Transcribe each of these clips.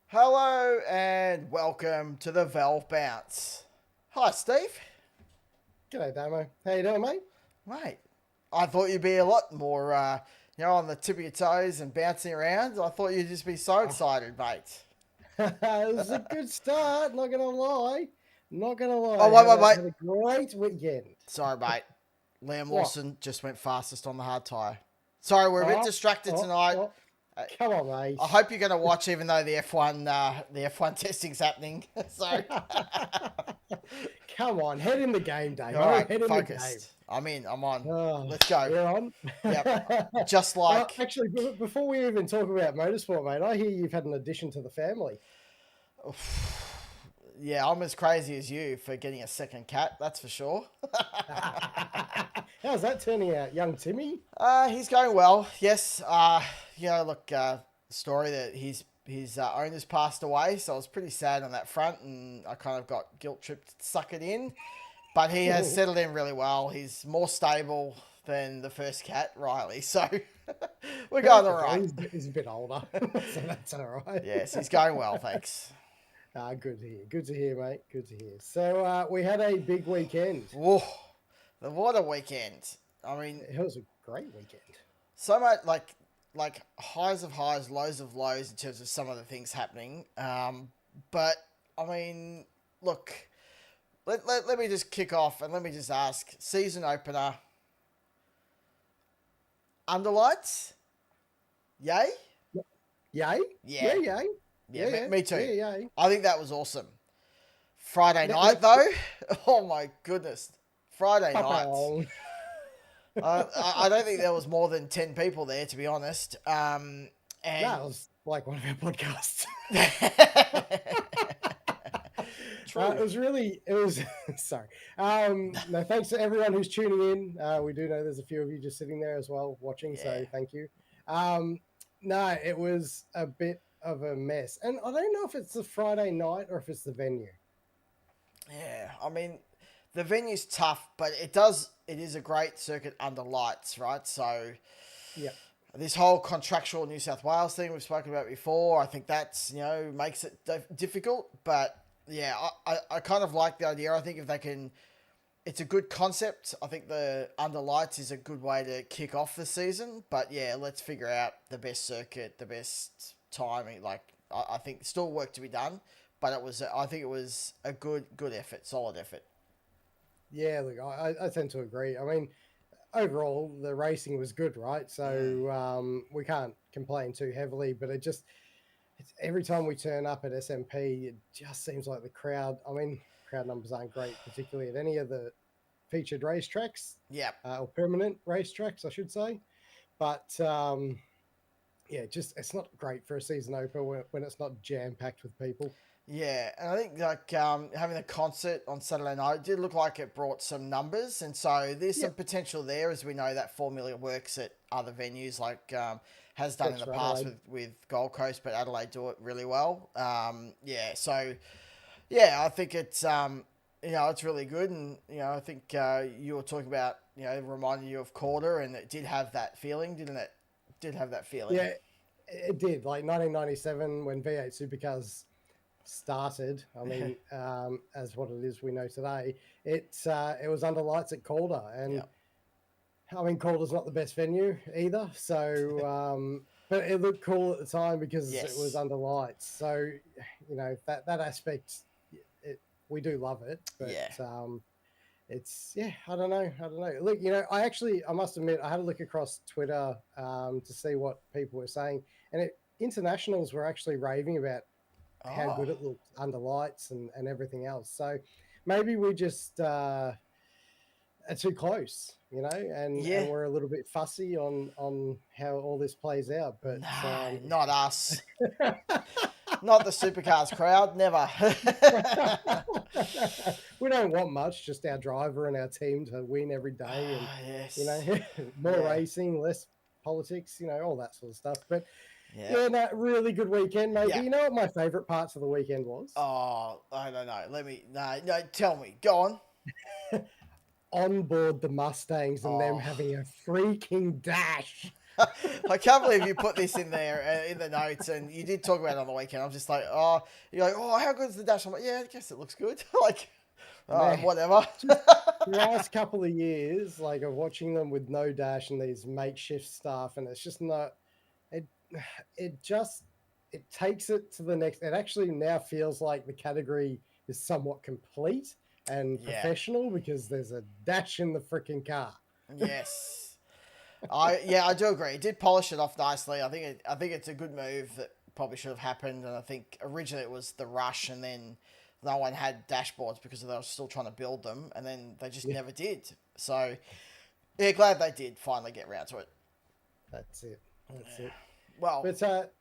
Hello and welcome to the Valve Bounce. Hi, Steve. G'day, Damo. How you doing, mate? Mate, I thought you'd be a lot more, on the tip of your toes and bouncing around. I thought you'd just be so Oh. excited, mate. It was a good start, not gonna lie. Not gonna Oh, lie. wait, Had wait, a wait. had a great weekend. Sorry, mate. Liam What? Lawson just went fastest on the hard tyre. Sorry, we're a bit Oh, distracted oh, tonight. oh. Uh, Come on, mate. I hope you're going to watch, even though the F1 testing's happening. So, Come on, head in the game, all Damo. right, Head in the game. focused. I'm in. I'm on. Oh, Let's go. you're on. Yep. Just Well, like actually, before we even talk about motorsport, mate, I hear you've had an addition to the family. Yeah, I'm as crazy as you for getting a second cat, that's for sure. How's that turning out, young Timmy? He's going well, yes. Look, story that his owners passed away, so I was pretty sad on that front, and I kind of got guilt tripped to suck it in. But he has settled in really well. He's more stable than the first cat, Riley, so we're going all right. He's a bit older, so that's all right. Yes, he's going well, thanks. Good to hear. Good to hear, mate. Good to hear. So we had a big weekend. Whoa, what a weekend. I mean, It was a great weekend. so much like highs of highs, lows of lows in terms of some of the things happening. But I mean, look, let me just kick off and let me just ask: season opener, underlights, yay? Yay? Yeah, Yay. yeah, me too. Yeah, yay. I think that was awesome. Friday Ne- night ne- though, oh my goodness, Friday night. Papa. I don't think there was more than 10 people there, to be honest. And That was like one of our podcasts. True. It was, sorry. No, thanks to everyone who's tuning in. We do know there's a few of you just sitting there as well watching, so Yeah. thank you. No, it was a bit of a mess. And I don't know if it's the Friday night or if it's the venue. Yeah, I mean, the venue's tough, but it is a great circuit under lights, right? So, Yeah. this whole contractual New South Wales thing we've spoken about before, I think that's, makes it difficult. But yeah, I kind of like the idea. I think if they can, it's a good concept. I think the under lights is a good way to kick off the season. But yeah, let's figure out the best circuit, the best timing. Like, I think still work to be done, but I think it was a good effort, solid effort. Yeah, look, I tend to agree. I mean, overall, the racing was good, right? Mm. So we can't complain too heavily, but it's every time we turn up at SMP, it just seems like the crowd. I mean, crowd numbers aren't great, particularly at any of the featured racetracks Yep. or permanent racetracks, I should say. But yeah, just it's not great for a season opener when it's not jam packed with people. Yeah, and I think like having a concert on Saturday night it did look like it brought some numbers, and so there's Yeah, some potential there, as we know that formula works at other venues, like has done in that's the right. past Adelaide. with Gold Coast, but Adelaide do it really well. Yeah, so yeah, I think it's really good, and I think you were talking about it reminded you of Corder, and it did have that feeling, didn't it? Did have that feeling. Yeah, it did. Like 1997 when V8 supercars started. I mean, as what it is we know today, it was under lights at Calder, and Yeah. I mean Calder's not the best venue either. So, but it looked cool at the time because it was Yes. under lights. So, that aspect, we do love it, but Yeah. it's yeah, I don't know. Look, I must admit, I had a look across Twitter to see what people were saying, and internationals were actually raving about how Oh. good it looked under lights and everything else. So maybe we just are too close, and Yeah. we're a little bit fussy on how all this plays out. But No, not us. Not the supercars crowd, never. we don't want much, just our driver and our team to win every day, and Ah, you yes. know, more Yeah. racing, less politics, all that sort of stuff. But Yeah. yeah, no, really good weekend, mate. Yeah. But you know what my favourite parts of the weekend was? Oh, I don't know. No, tell me. Go on. On board the Mustangs and them Oh, having a freaking dash. I can't believe you put this in there in the notes, and you did talk about it on the weekend. I'm just like, oh, you're like, oh, how good is the dash? I'm like, yeah, I guess it looks good. Like, Man, whatever. just the last couple of years, like of watching them with no dash and these makeshift stuff, and it's just not. It it just it takes it to the next. It actually now feels like the category is somewhat complete and Yeah. professional because there's a dash in the freaking car. Yes. I do agree. It did polish it off nicely. I think it's a good move that probably should have happened. And I think originally it was the rush, and then no one had dashboards because they were still trying to build them, and then they just never did. So yeah, glad they did finally get around to it. That's it. That's it. Well, But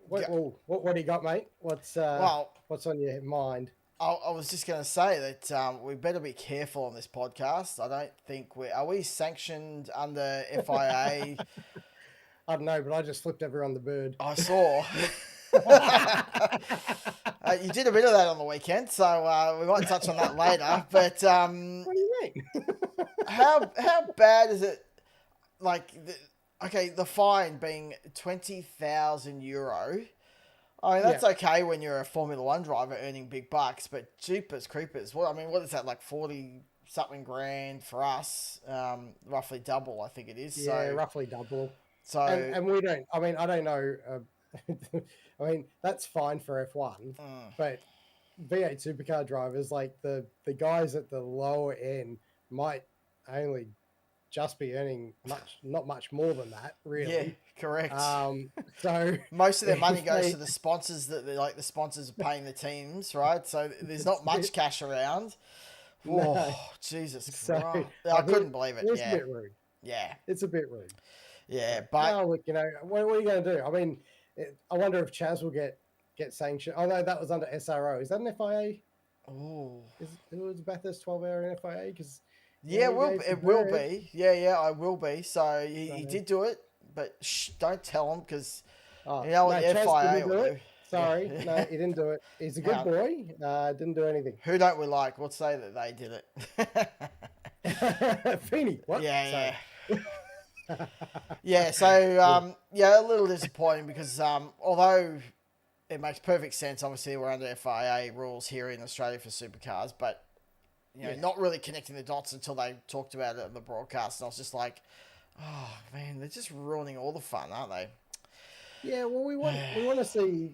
what do you got, mate? What's on your mind? I was just going to say that we better be careful on this podcast. I don't think are we sanctioned under FIA? I don't know, but I just flipped everyone the bird. I saw. You did a bit of that on the weekend, so we might touch on that later. But What do you mean? how bad is it? Like, the fine being €20,000. I mean, that's okay when you're a Formula One driver earning big bucks, but jeepers creepers. What is that, like 40-something grand for us? Roughly double, I think it is. Yeah, so, roughly double. So, and we don't. I mean, I don't know. I mean, that's fine for F1, but V8 supercar drivers, like the guys at the lower end, might only just be earning not much more than that, really. Yeah, correct. So most of their money goes to the sponsors the sponsors are paying the teams, right? So there's not much cash around. No. Oh, Jesus So, Christ. I couldn't believe it. It's a bit rude. Yeah. It's a bit rude. Yeah, but look, what are you going to do? I mean, I wonder if Chaz will get sanctioned. Although that was under SRO. Is that an FIA? Oh. Was Bathurst 12-hour in FIA? Because yeah, it will be. Yeah, I will be. So he did do it, but don't tell him because you know what the FIA will do. Sorry, no, he didn't do it. He's a good boy. Didn't do anything. Who don't we like? Let's say that they did it. Feeney, what? Yeah, yeah. So a little disappointing because although it makes perfect sense, obviously we're under FIA rules here in Australia for supercars, but not really connecting the dots until they talked about it on the broadcast, and I was just like, oh man, they're just ruining all the fun, aren't they? Yeah, well, we want to see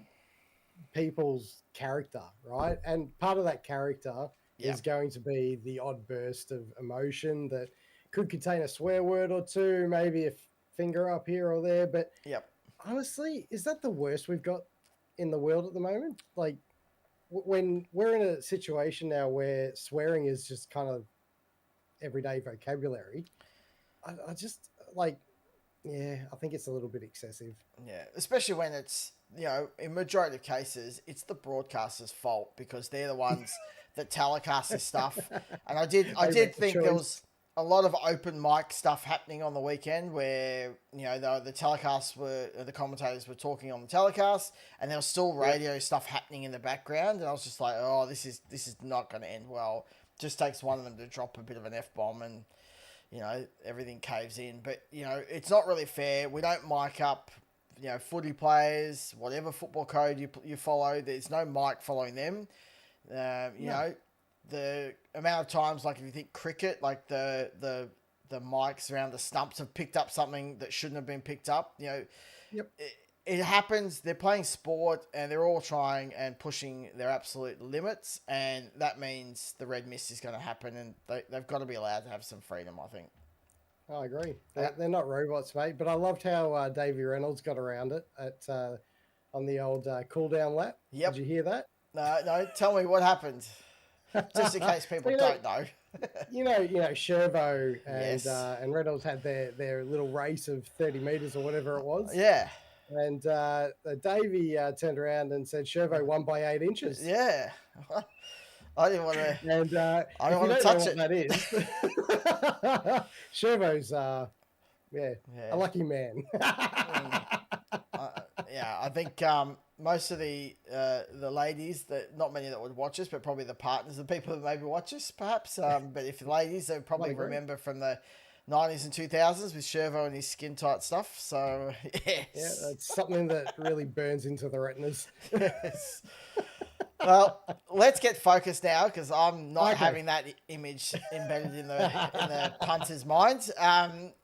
people's character, right? And part of that character is going to be the odd burst of emotion that could contain a swear word or two, maybe a finger up here or there. But honestly, is that the worst we've got in the world at the moment? Like, when we're in a situation now where swearing is just kind of everyday vocabulary, I just like, I think it's a little bit excessive. Yeah, especially when it's, in majority of cases, it's the broadcaster's fault because they're the ones that telecast this stuff. And I did think there was a lot of open mic stuff happening on the weekend where, the commentators were talking on the telecast and there was still radio stuff happening in the background. And I was just like, oh, this is not going to end well. Just takes one of them to drop a bit of an F-bomb and, everything caves in. But, it's not really fair. We don't mic up, footy players, whatever football code you follow. There's no mic following them. The amount of times, like if you think cricket, like the mics around the stumps have picked up something that shouldn't have been picked up. It happens. They're playing sport and they're all trying and pushing their absolute limits, and that means the red mist is going to happen, and they've got to be allowed to have some freedom, I think. I agree. They're not robots, mate. But I loved how Davey Reynolds got around it on the old cool down lap. Yep. Did you hear that? No. Tell me what happened. Just in case people don't know. Shervo and Reynolds had their little race of 30 meters or whatever it was. Yeah. And Davey turned around and said Shervo won by 8 inches. Yeah. I didn't want to. And I don't want to touch it. That is. Shervo's a lucky man. I think most of the ladies, not many that would watch us, but probably the partners, the people that maybe watch us, perhaps. But if the ladies, they probably remember from the 90s and 2000s with Shervo and his skin tight stuff. So, Yeah, yes. that's something that really burns into the retinas. Yes. Well, let's get focused now because I'm not Okay. having that image embedded in the punter's mind.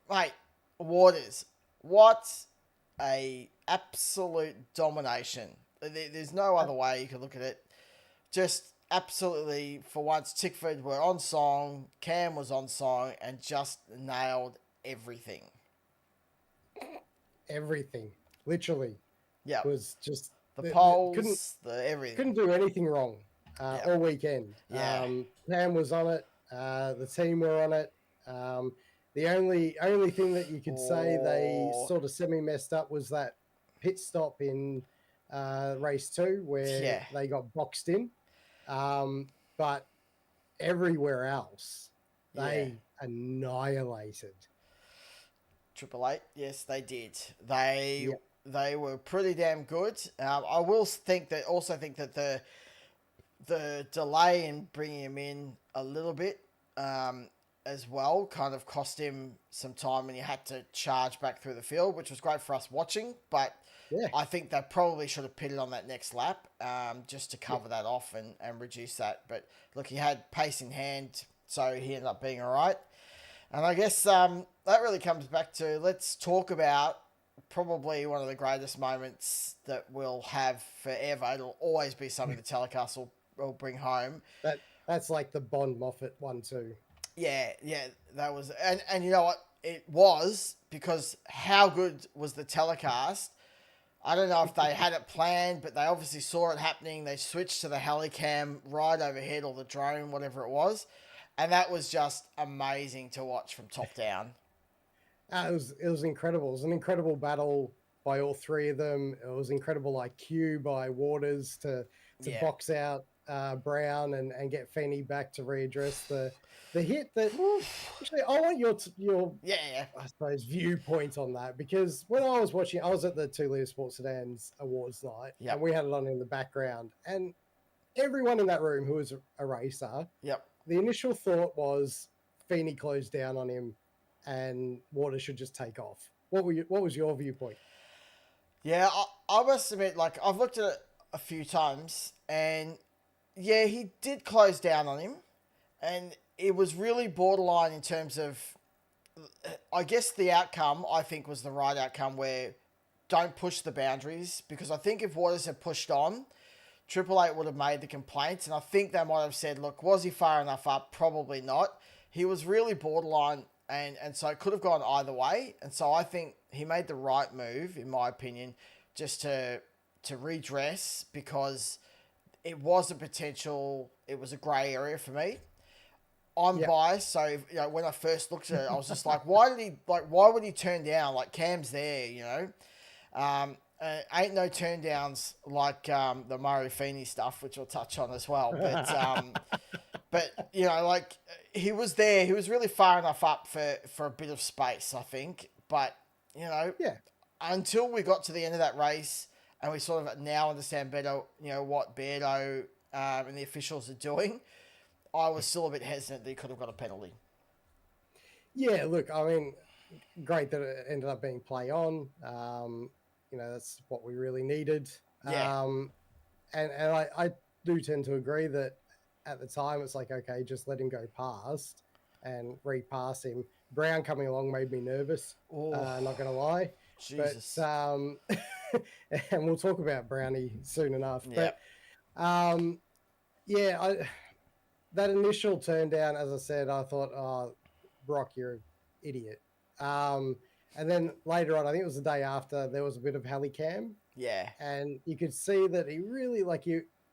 Mate, Waters, what a absolute domination. There's no other way you could look at it. Just absolutely, for once, Tickford were on song, Cam was on song, and just nailed everything. Everything, literally, Yeah, was just the couldn't polls, the everything. couldn't do anything wrong all weekend. Yeah. Cam was on it. The team were on it. The only thing that you could say they sort of semi messed up was that pit stop in race 2 where they got boxed in. But everywhere else, they annihilated. 888, yes, they did. They were pretty damn good. I will think that the delay in bringing him in a little bit as well kind of cost him some time, and he had to charge back through the field, which was great for us watching. But I think they probably should have pitted on that next lap just to cover that off and reduce that. But look, he had pace in hand, so he ended up being all right. And I guess that really comes back to, let's talk about probably one of the greatest moments that we'll have forever. It'll always be something the telecast will bring home. That's like the Bond Moffat one too. Yeah, that was, and you know what? It was because how good was the telecast? I don't know if they had it planned, but they obviously saw it happening. They switched to the helicam right overhead, or the drone, whatever it was. And that was just amazing to watch from top down. It was incredible. It was an incredible battle by all three of them. It was incredible IQ by Waters to box out Brown and get Feeney back to readdress the hit. That actually, I want your I suppose viewpoint on that, because when I was watching, I was at the 2 Litre Sports Sedans Awards night, and we had it on in the background, and everyone in that room who was a racer, the initial thought was Feeney closed down on him and Waters should just take off. What was your viewpoint? Yeah, I must admit, like, I've looked at it a few times, and yeah, he did close down on him, and it was really borderline in terms of, I guess the outcome, I think, was the right outcome, where don't push the boundaries, because I think if Waters had pushed on, 888 would have made the complaints, and I think they might have said, look, was he far enough up? Probably not. He was really borderline, and so it could have gone either way, and so I think he made the right move, in my opinion, just to redress, because it was a potential, it was a grey area for me. I'm biased, so when I first looked at it, I was just like, why would he turn down? Like, Cam's there, ain't no turn downs like the Murray Feeney stuff, which we'll touch on as well. But like, he was there. He was really far enough up for a bit of space, I think. But until we got to the end of that race, and we sort of now understand better, what Beardo and the officials are doing, I was still a bit hesitant that he could have got a penalty. Yeah, look, I mean, great that it ended up being play on. That's what we really needed. Yeah. And I do tend to agree that at the time it's like, okay, just let him go past and repass him. Brown coming along made me nervous. Not going to lie. Jesus. But, and we'll talk about Brownie soon enough. Yeah. But, that initial turn down, as I said, I thought, oh, Brock, you're an idiot. And then later on, I think it was the day after, there was a bit of helicam. Yeah. And you could see that he really,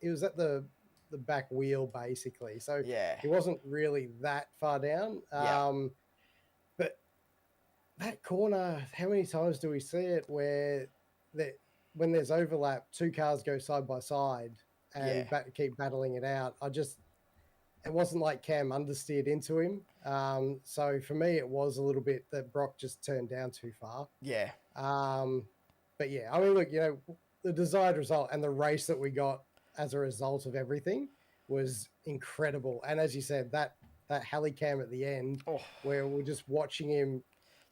he was at the back wheel, basically. So he wasn't really that far down. But that corner, how many times do we see it where when there's overlap, 2 cars go side by side and keep battling it out? It wasn't like Cam understeered into him. So for me, it was a little bit that Brock just turned down too far. Yeah. But yeah, I mean, look, the desired result and the race that we got as a result of everything was incredible. And as you said, that that heli cam at the end Oh, where we're just watching him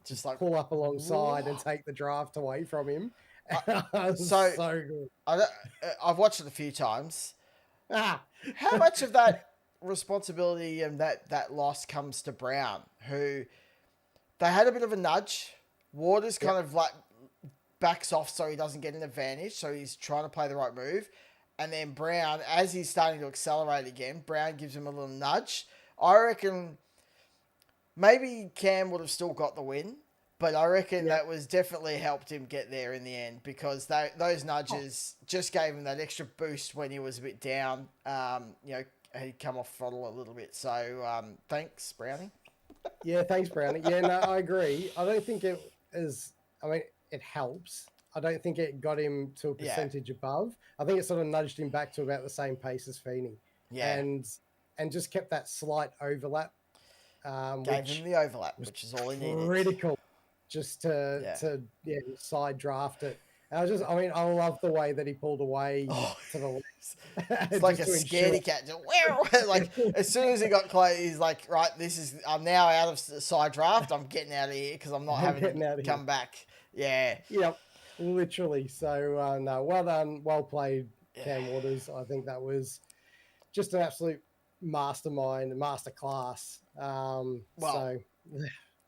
just like pull up alongside and whoa. take the draft away from him. I, It was so so good. I've watched it a few times. Ah, How much of that responsibility and that loss comes to Brown, who they had a bit of a nudge. Waters kind of like backs off so he doesn't get an advantage, so he's trying to play the right move. And then Brown, as he's starting to accelerate again, Brown gives him a little nudge. I reckon maybe Cam would have still got the win, but I reckon that was definitely helped him get there in the end because those nudges just gave him that extra boost when he was a bit down. He'd come off throttle a little bit. So thanks, Brownie. Yeah, thanks, Brownie. Yeah, no, I agree. I don't think it is. I mean, it helps. I don't think it got him to a percentage above. I think it sort of nudged him back to about the same pace as Feeney. Yeah. And just kept that slight overlap. Gave him the overlap, which is all he needed. Critical just to side draft it. And I love the way that he pulled away to the left. It's like a scaredy cat. Like as soon as he got close, he's like, right, I'm now out of the side draft. I'm getting out of here because I'm not having to come back. Yeah. Yep. Literally. So no, well done, well played, Cam Waters. I think that was just an absolute mastermind, masterclass.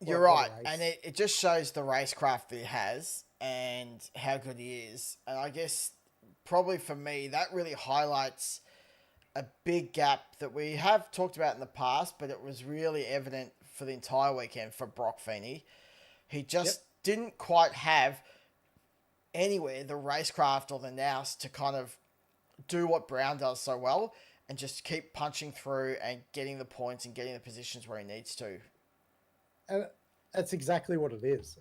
You're right, and it just shows the racecraft that he has and how good he is. And I guess probably for me, that really highlights a big gap that we have talked about in the past, but it was really evident for the entire weekend for Brock Feeney. He just didn't quite have anywhere the racecraft or the nous to kind of do what Brown does so well and just keep punching through and getting the points and getting the positions where he needs to. And that's exactly what it is.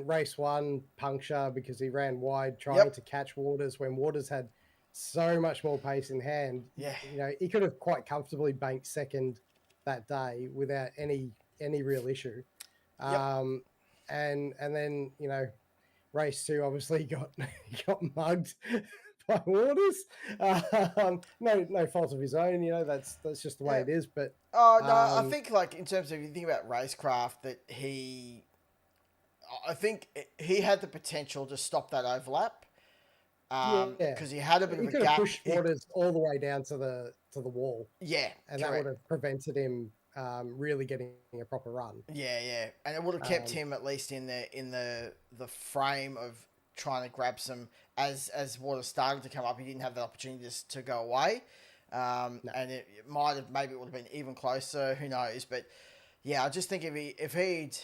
Race one, puncture because he ran wide trying to catch Waters when Waters had so much more pace in hand. Yeah. He could have quite comfortably banked second that day without any real issue. And then, race two obviously got mugged by Waters. No fault of his own, that's just the way it is. But I think like in terms of if you think about racecraft, that I think he had the potential to stop that overlap. Because he had a bit of a gap. He could have pushed Waters all the way down to the wall. Yeah, and that would have prevented him really getting a proper run. Yeah, and it would have kept him at least in the frame of trying to grab some. As Waters started to come up, he didn't have the opportunity to go away, and it would have been even closer. Who knows? But yeah, I just think if he'd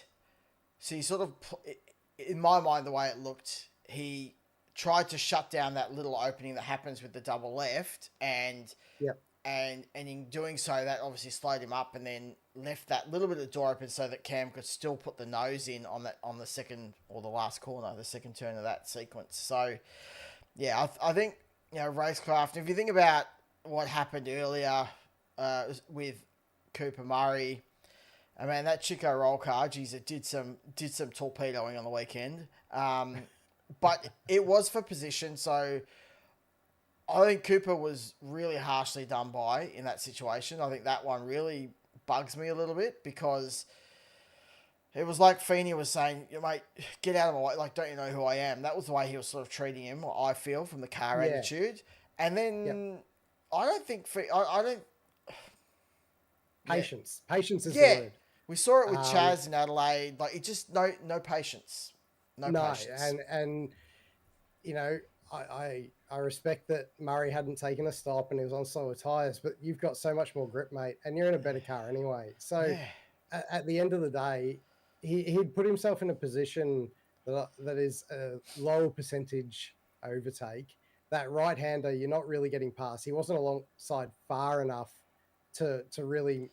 see sort of in my mind the way it looked, he tried to shut down that little opening that happens with the double left, and in doing so, that obviously slowed him up, and then left that little bit of door open so that Cam could still put the nose in on the second or the last corner, the second turn of that sequence. So, yeah, I think racecraft. If you think about what happened earlier with Cooper Murray, I mean that Chico roll car, geez, it did some torpedoing on the weekend. But it was for position, so I think Cooper was really harshly done by in that situation. I think that one really bugs me a little bit because it was like Feeney was saying, mate, get out of my way. Like, don't you know who I am? That was the way he was sort of treating him, I feel, from the car attitude. And then I don't think... I don't... Patience. Patience is the word. We saw it with Chaz in Adelaide. Like, it just... No patience. No patience. And I respect that Murray hadn't taken a stop and he was on slower tyres, but you've got so much more grip, mate, and you're in a better car anyway. So at the end of the day, he'd put himself in a position that is a low percentage overtake. That right-hander, you're not really getting past. He wasn't alongside far enough to really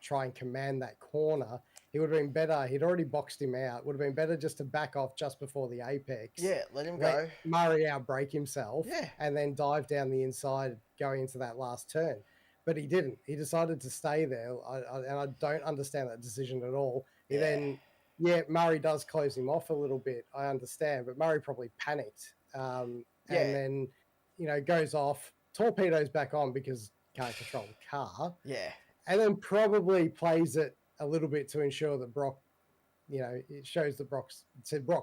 try and command that corner. He would have been better. He'd already boxed him out. Would have been better just to back off just before the apex. Yeah, let him go. Murray outbrake himself and then dive down the inside going into that last turn. But he didn't. He decided to stay there. And I don't understand that decision at all. He then, Murray does close him off a little bit. I understand. But Murray probably panicked. And then, goes off, torpedoes back on because he can't control the car. Yeah. and then probably plays it a little bit to ensure that Brock, it shows that Brock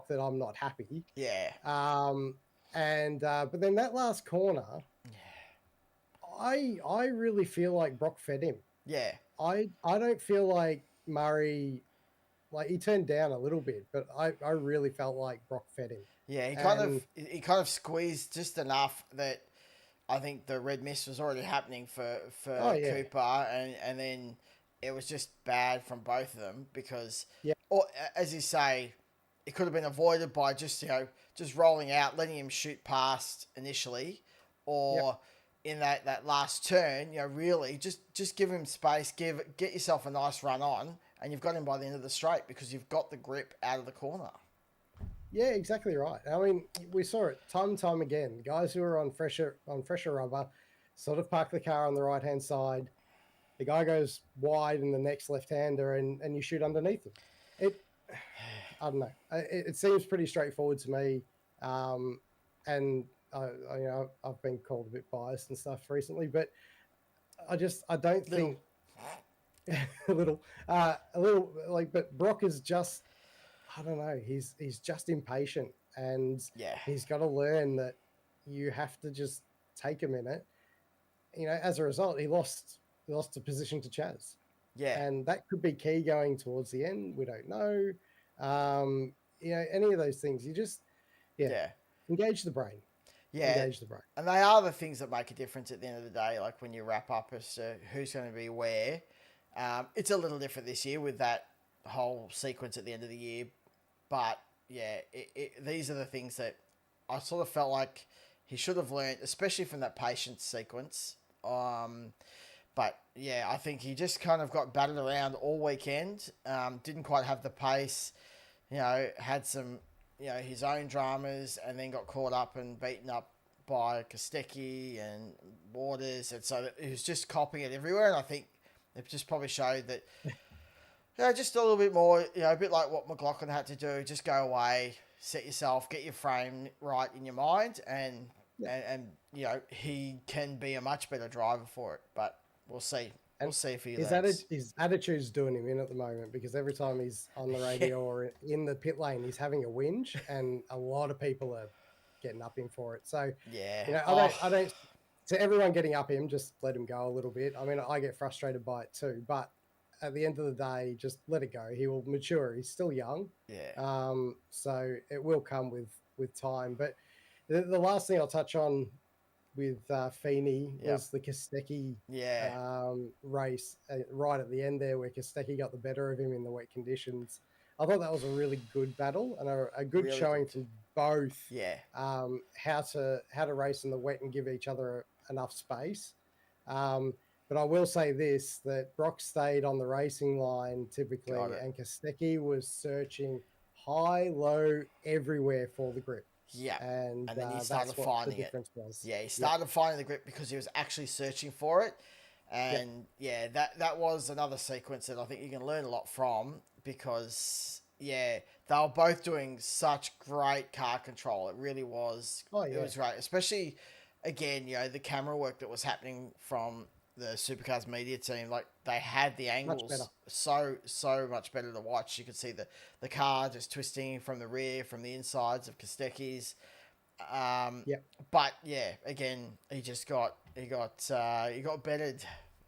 that I'm not happy. Yeah. But then that last corner, I really feel like Brock fed him. Yeah. I don't feel like Murray, like he turned down a little bit, but I really felt like Brock fed him. Yeah, he kind of squeezed just enough that I think the red mist was already happening for Cooper, and then it was just bad from both of them because, or as you say, it could have been avoided by just rolling out, letting him shoot past initially, or in that last turn, really just give him space, get yourself a nice run on, and you've got him by the end of the straight because you've got the grip out of the corner. Yeah, exactly right. I mean, we saw it time and time again. Guys who are on fresher rubber sort of park the car on the right-hand side. The guy goes wide in the next left-hander and you shoot underneath him. I don't know. It seems pretty straightforward to me. And I've been called a bit biased and stuff recently, but I don't think a little like, but Brock is just, I don't know. He's just impatient, and he's got to learn that you have to just take a minute. As a result, he lost a position to Chaz. Yeah, and that could be key going towards the end. We don't know. Any of those things. You just engage the brain. Yeah, engage the brain. And they are the things that make a difference at the end of the day. Like when you wrap up as to who's going to be where. It's a little different this year with that whole sequence at the end of the year. But, these are the things that I sort of felt like he should have learned, especially from that patience sequence. But, I think he just kind of got battered around all weekend. Didn't quite have the pace. Had some, his own dramas, and then got caught up and beaten up by Kostecki and Waters. And so he was just copying it everywhere. And I think it just probably showed that... just a little bit more, a bit like what McLaughlin had to do. Just go away, set yourself, get your frame right in your mind, and he can be a much better driver for it. But we'll see. We'll see if he his attitude's doing him in at the moment, because every time he's on the radio or in the pit lane, he's having a whinge, and a lot of people are getting up him for it. So I don't. To everyone getting up him, just let him go a little bit. I mean, I get frustrated by it too, but at the end of the day, just let it go. He will mature. He's still young. Yeah. So it will come with time. But the last thing I'll touch on with Feeney was the Kostecki race right at the end there, where Kostecki got the better of him in the wet conditions. I thought that was a really good battle and a good really showing from both. Yeah. How to race in the wet and give each other enough space. But I will say this, that Brock stayed on the racing line typically, and Kostecki was searching high, low, everywhere for the grip. Yeah. And then he started finding it. Yeah, he started finding the grip because he was actually searching for it. And that was another sequence that I think you can learn a lot from, because they were both doing such great car control. It really was. It was great, especially again, the camera work that was happening from the Supercars media team. Like, they had the angles so much better to watch. You could see the car just twisting from the rear, from the insides of Kostecki's. But again, he got bettered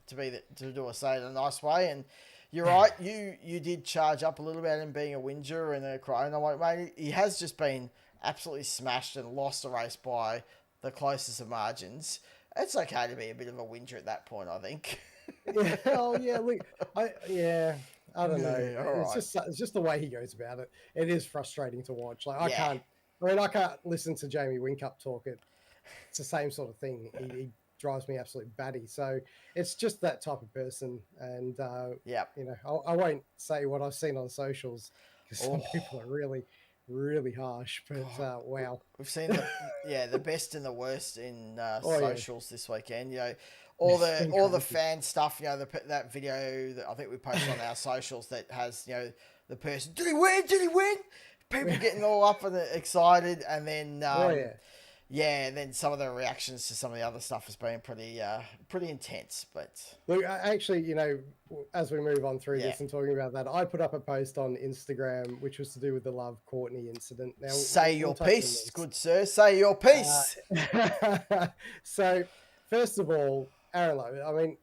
to say it in a nice way. And you're right, you did charge up a little bit in being a whinger and a cry. And I'm like, mate, he has just been absolutely smashed and lost the race by the closest of margins. It's okay to be a bit of a whinger at that point, I think. Look, I don't know. It's just the way he goes about it. It is frustrating to watch. Like, I can't listen to Jamie Whincup talk. It's the same sort of thing. He drives me absolutely batty. So it's just that type of person. And I won't say what I've seen on socials, because some people are really, really harsh. But wow, we've seen the best and the worst in socials this weekend. All the fan stuff. That video that I think we posted on our socials that has the person, did he win? People getting all up and excited, and then Yeah, and then some of the reactions to some of the other stuff has been pretty intense. But Look, actually, as we move on through yeah, this and talking about that, I put up a post on Instagram which was to do with the Love Courtney incident. Now, say we'll your touch on piece, this. good sir. Say your piece. So, first of all, Aaron Love, I mean,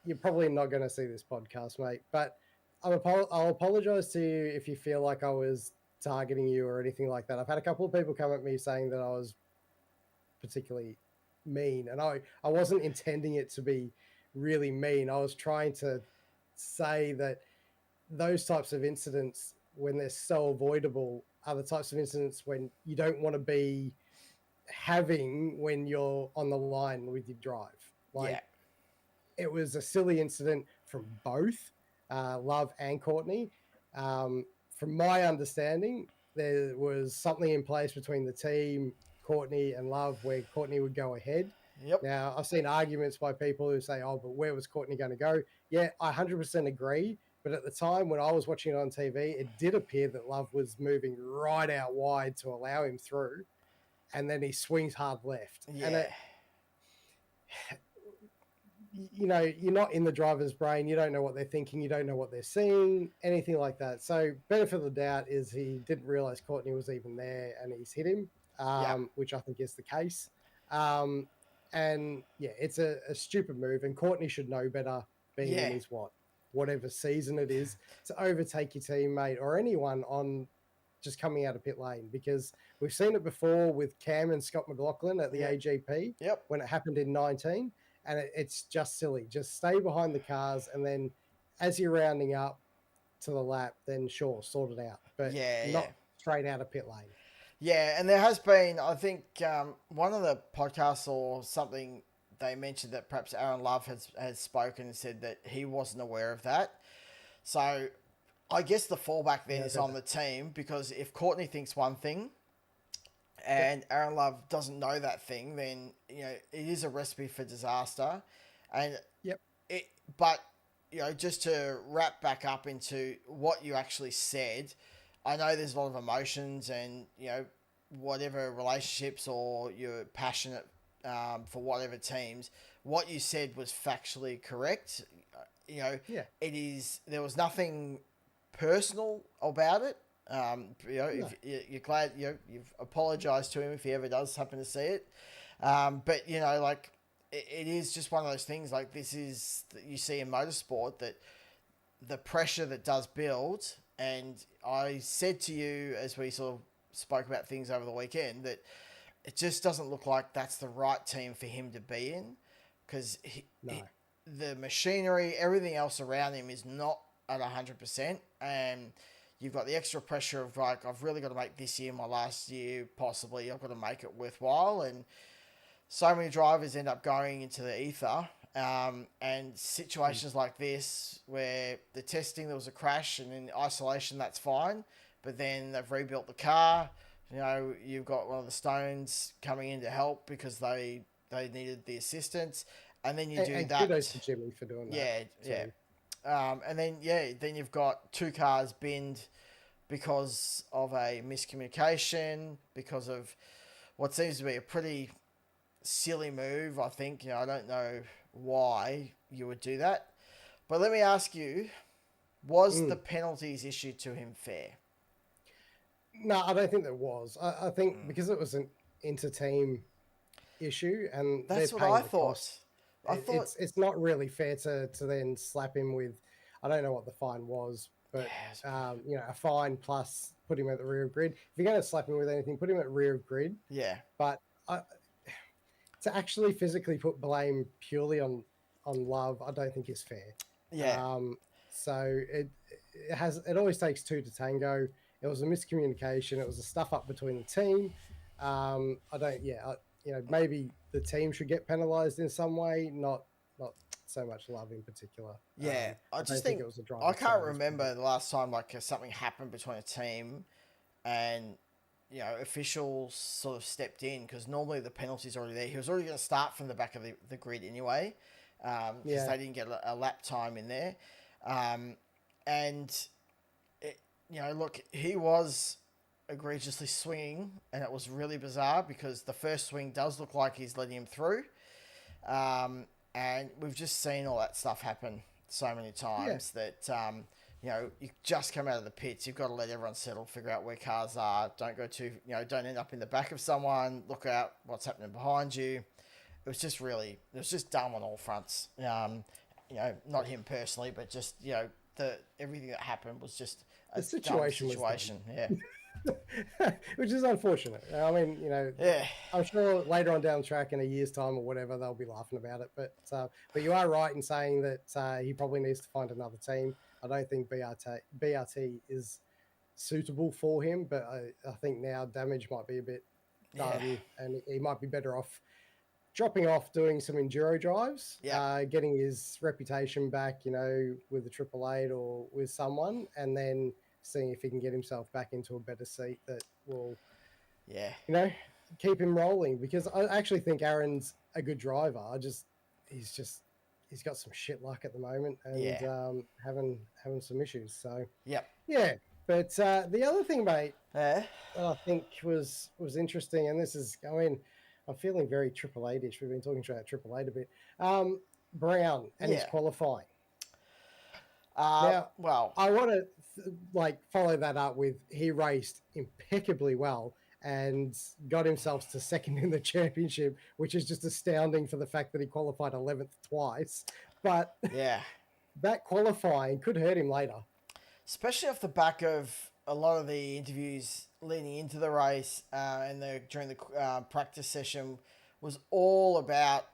you're probably not going to see this podcast, mate, but I'll apologize to you if you feel like I was targeting you or anything like that. I've had a couple of people come at me saying that I was particularly mean, and I wasn't intending it to be really mean. I was trying to say that those types of incidents, when they're so avoidable, are the types of incidents when you don't want to be having when you're on the line with your drive. Like, it was a silly incident from both Love and Courtney. From my understanding, there was something in place between the team, Courtney and Love, where Courtney would go ahead. Yep. Now, I've seen arguments by people who say, oh, but where was Courtney going to go? Yeah, I 100% agree. But at the time when I was watching it on TV, it did appear that Love was moving right out wide to allow him through. And then he swings hard left. Yeah. And you're not in the driver's brain. You don't know what they're thinking. You don't know what they're seeing, anything like that. So benefit of the doubt is he didn't realize Courtney was even there and he's hit him, which I think is the case. And yeah, it's a stupid move, and Courtney should know better, being in his whatever season it is, to overtake your teammate or anyone on just coming out of pit lane, because we've seen it before with Cam and Scott McLaughlin at the AGP when it happened in 19. And it's just silly. Just stay behind the cars, and then as you're rounding up to the lap, then sure, sort it out. But not straight out of pit lane. Yeah, and there has been, I think, one of the podcasts or something, they mentioned that perhaps Aaron Love has spoken and said that he wasn't aware of that. So I guess the fallback then is on the team, because if Courtney thinks one thing and Aaron Love doesn't know that thing, then it is a recipe for disaster. And but just to wrap back up into what you actually said, I know there's a lot of emotions and whatever relationships, or you're passionate for whatever teams. What you said was factually correct. It is. There was nothing personal about it. If you're glad you've apologized to him if he ever does happen to see it, but it is just one of those things. Like, this is that you see in motorsport, that the pressure that does build. And I said to you, as we sort of spoke about things over the weekend, that it just doesn't look like that's the right team for him to be in, because the machinery, everything else around him is not at 100%, and you've got the extra pressure of, like, I've really got to make this year my last year, possibly. I've got to make it worthwhile. And so many drivers end up going into the ether. And situations like this, where the testing, there was a crash, and in isolation, that's fine. But then they've rebuilt the car. You've got one of the Stones coming in to help because they needed the assistance. And then you do that. Kudos to Jimmy for doing that. Yeah. And then you've got two cars binned because of a miscommunication, because of what seems to be a pretty silly move, I think. I don't know why you would do that. But let me ask you, was the penalties issued to him fair? No, I don't think there was. I think because it was an inter-team issue, and that's they're what paying I the thought. cost. It's not really fair to then slap him with, I don't know what the fine was, but a fine plus put him at the rear of grid. If you're going to slap him with anything, put him at rear of grid. Yeah. But to actually physically put blame purely on Love, I don't think is fair. Yeah. So it always takes two to tango. It was a miscommunication. It was a stuff up between the team. Maybe the team should get penalised in some way, not so much Love in particular. Yeah, I just think it was a driver. I can't remember the last time something happened between a team and officials sort of stepped in, because normally the penalty's already there. He was already going to start from the back of the grid anyway, because they didn't get a lap time in there. Look, he was egregiously swinging, and it was really bizarre because the first swing does look like he's letting him through. And we've just seen all that stuff happen so many times that, you just come out of the pits. You've got to let everyone settle, figure out where cars are. Don't go too, don't end up in the back of someone. Look out what's happening behind you. It was just dumb on all fronts. Not him personally, but just, everything that happened was just a situation. Yeah. Which is unfortunate. I mean, Yeah. I'm sure later on down the track in a year's time or whatever, they'll be laughing about it. But you are right in saying that he probably needs to find another team. I don't think BRT is suitable for him, but I think now damage might be a bit done, and he might be better off dropping off, doing some enduro drives, getting his reputation back, with the Triple Eight or with someone, and then seeing if he can get himself back into a better seat that will, keep him rolling. Because I actually think Aaron's a good driver. He's got some shit luck at the moment and having some issues. So yeah. But the other thing, mate, that I think was interesting, and this is, I'm feeling very Triple Eight-ish. We've been talking about Triple Eight a bit. Brown and his qualifying. Now, I want to follow that up with he raced impeccably well and got himself to second in the championship, which is just astounding for the fact that he qualified 11th twice. But that qualifying could hurt him later. Especially off the back of a lot of the interviews leading into the race and during the practice session was all about,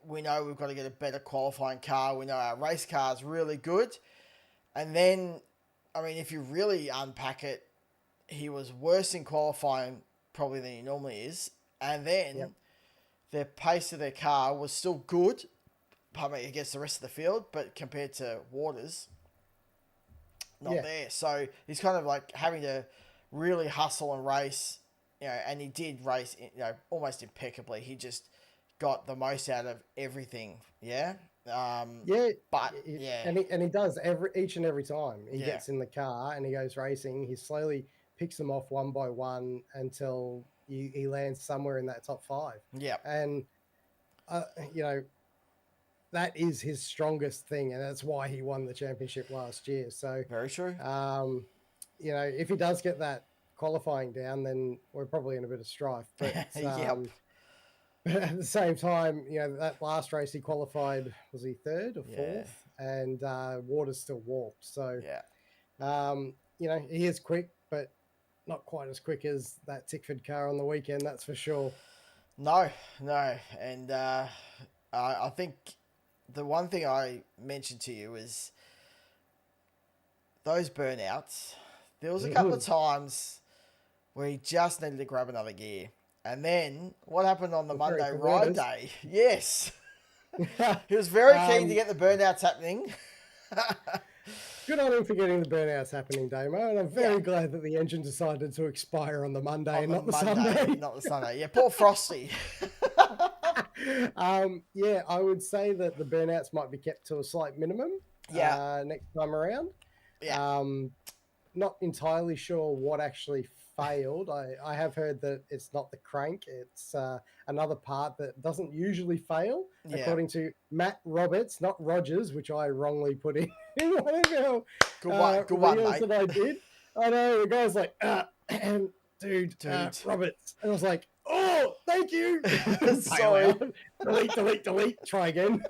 we know we've got to get a better qualifying car. We know our race car is really good. And then, if you really unpack it, he was worse in qualifying probably than he normally is. And then the pace of their car was still good, against the rest of the field, but compared to Waters, not there. So he's kind of having to really hustle and race, and he did race, almost impeccably. He just got the most out of everything. Yeah. And he does each and every time he gets in the car and he goes racing. He slowly picks them off one by one until he lands somewhere in that top 5. Yeah. And, that is his strongest thing, and that's why he won the championship last year. So very true. If he does get that qualifying down, then we're probably in a bit of strife. But but at the same time, that last race he qualified, was he 3rd or 4th? And Waters still walked. So he is quick, but not quite as quick as that Tickford car on the weekend, that's for sure. No. And I think the one thing I mentioned to you is those burnouts. There was a couple of times where he just needed to grab another gear. And then what happened on the Monday ride day? Yes. He was very keen to get the burnouts happening. Good on him for getting the burnouts happening, Damo. And I'm very glad that the engine decided to expire on the Monday and not the Sunday. Not the Sunday. Yeah, poor Frosty. I would say that the burnouts might be kept to a slight minimum next time around. Not entirely sure what actually failed. I have heard that it's not the crank, it's another part that doesn't usually fail, according to Matt Roberts, not Rogers, which I wrongly put in whatever good one, mate. that I did. I know, the guy's like, dude. Roberts. And I was like, oh, thank you. Sorry. delete, try again.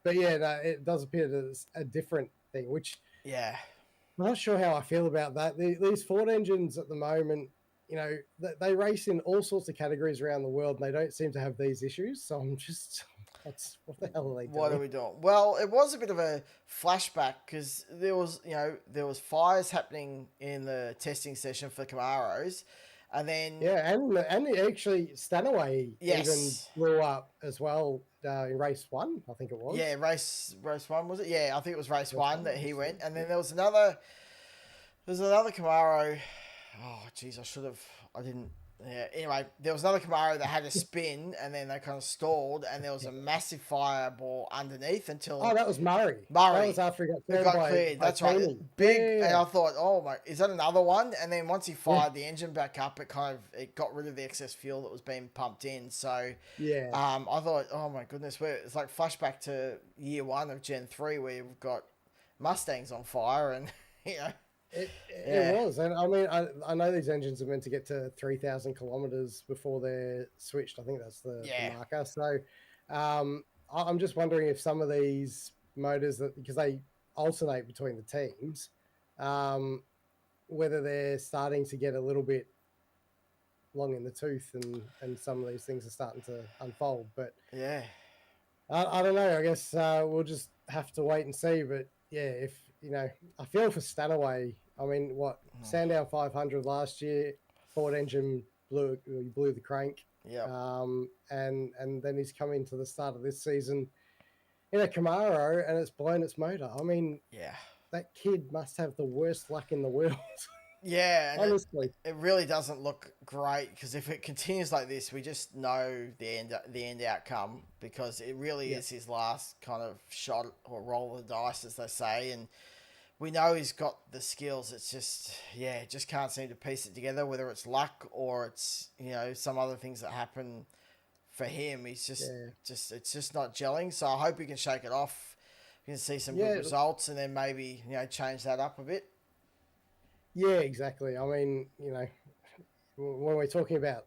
It does appear that it's a different thing, which I'm not sure how I feel about that. These Ford engines at the moment, they race in all sorts of categories around the world and they don't seem to have these issues. So I'm just, what the hell are they doing? What are we doing? Well, it was a bit of a flashback because there was fires happening in the testing session for Camaros. And then... and actually Stanaway even blew up as well in race 1, I think it was. Yeah, race 1, was it? Yeah, I think it was race 1 that he went. And then there was another Camaro. Oh, geez, I should have I didn't. Yeah. Anyway, there was another Camaro that had a spin, and then they kind of stalled, and there was a massive fireball underneath until Oh, that was Murray. Murray. That was after he got It cleared got cleared. by That's right. Feeney. Big, Yeah. and I thought, oh my, is that another one? And then once he fired the engine back up, it got rid of the excess fuel that was being pumped in. So Yeah. I thought, oh my goodness, it's like flashback to year 1 of Gen 3 where you've got Mustangs on fire, and you know. It was, and I mean, I know these engines are meant to get to 3,000 kilometers before they're switched. I think that's the marker. So, I'm just wondering if some of these motors, because they alternate between the teams, whether they're starting to get a little bit long in the tooth, and some of these things are starting to unfold. But yeah, I don't know. I guess we'll just have to wait and see. But yeah, if I feel for Stanaway. I mean, Sandown 500 last year, Ford engine blew the crank. Yeah. And then he's come into the start of this season in a Camaro, and it's blown its motor. I mean, that kid must have the worst luck in the world. Yeah, honestly, it really doesn't look great, because if it continues like this, we just know the end outcome, because it really is his last kind of shot or roll of the dice, as they say, and we know he's got the skills. It's just just can't seem to piece it together, whether it's luck or it's some other things that happen for him. He's just it's just not gelling. So I hope he can shake it off. You can see some good results, and then maybe change that up a bit. Yeah, exactly. I mean, when we're talking about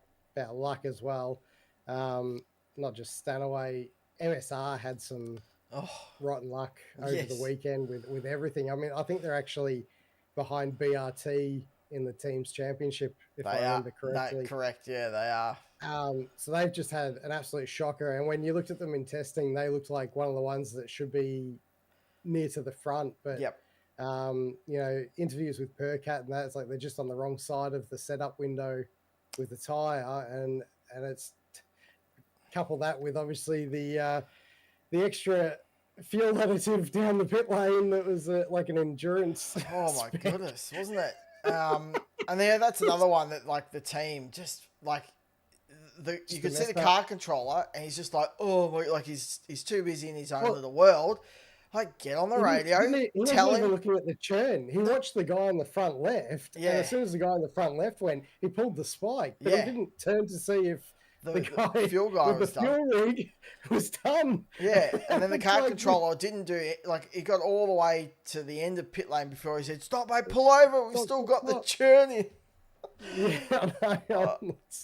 luck as well, not just Stanaway, MSR had some rotten luck over the weekend with everything. I mean, I think they're actually behind BRT in the team's championship, if I remember correctly. Correct, yeah, they are. So they've just had an absolute shocker. And when you looked at them in testing, they looked like one of the ones that should be near to the front. But interviews with Percat and that, it's like they're just on the wrong side of the setup window with the tire, and it's couple that with obviously the extra fuel additive down the pit lane that was like an endurance. Oh my goodness, wasn't it? And that's another one that like the team just like you could see the car controller, and he's just like, like he's too busy in his own little world. Like, get on the radio, he tell wasn't him. Even looking at the churn. He watched the guy on the front left, and as soon as the guy on the front left went, he pulled the spike, but he didn't turn to see if the guy fuel guy with the fuel rig was done. Yeah, and then the car controller didn't do it. Like, he got all the way to the end of pit lane before he said, "Stop, mate, pull over. We've still got the churn in."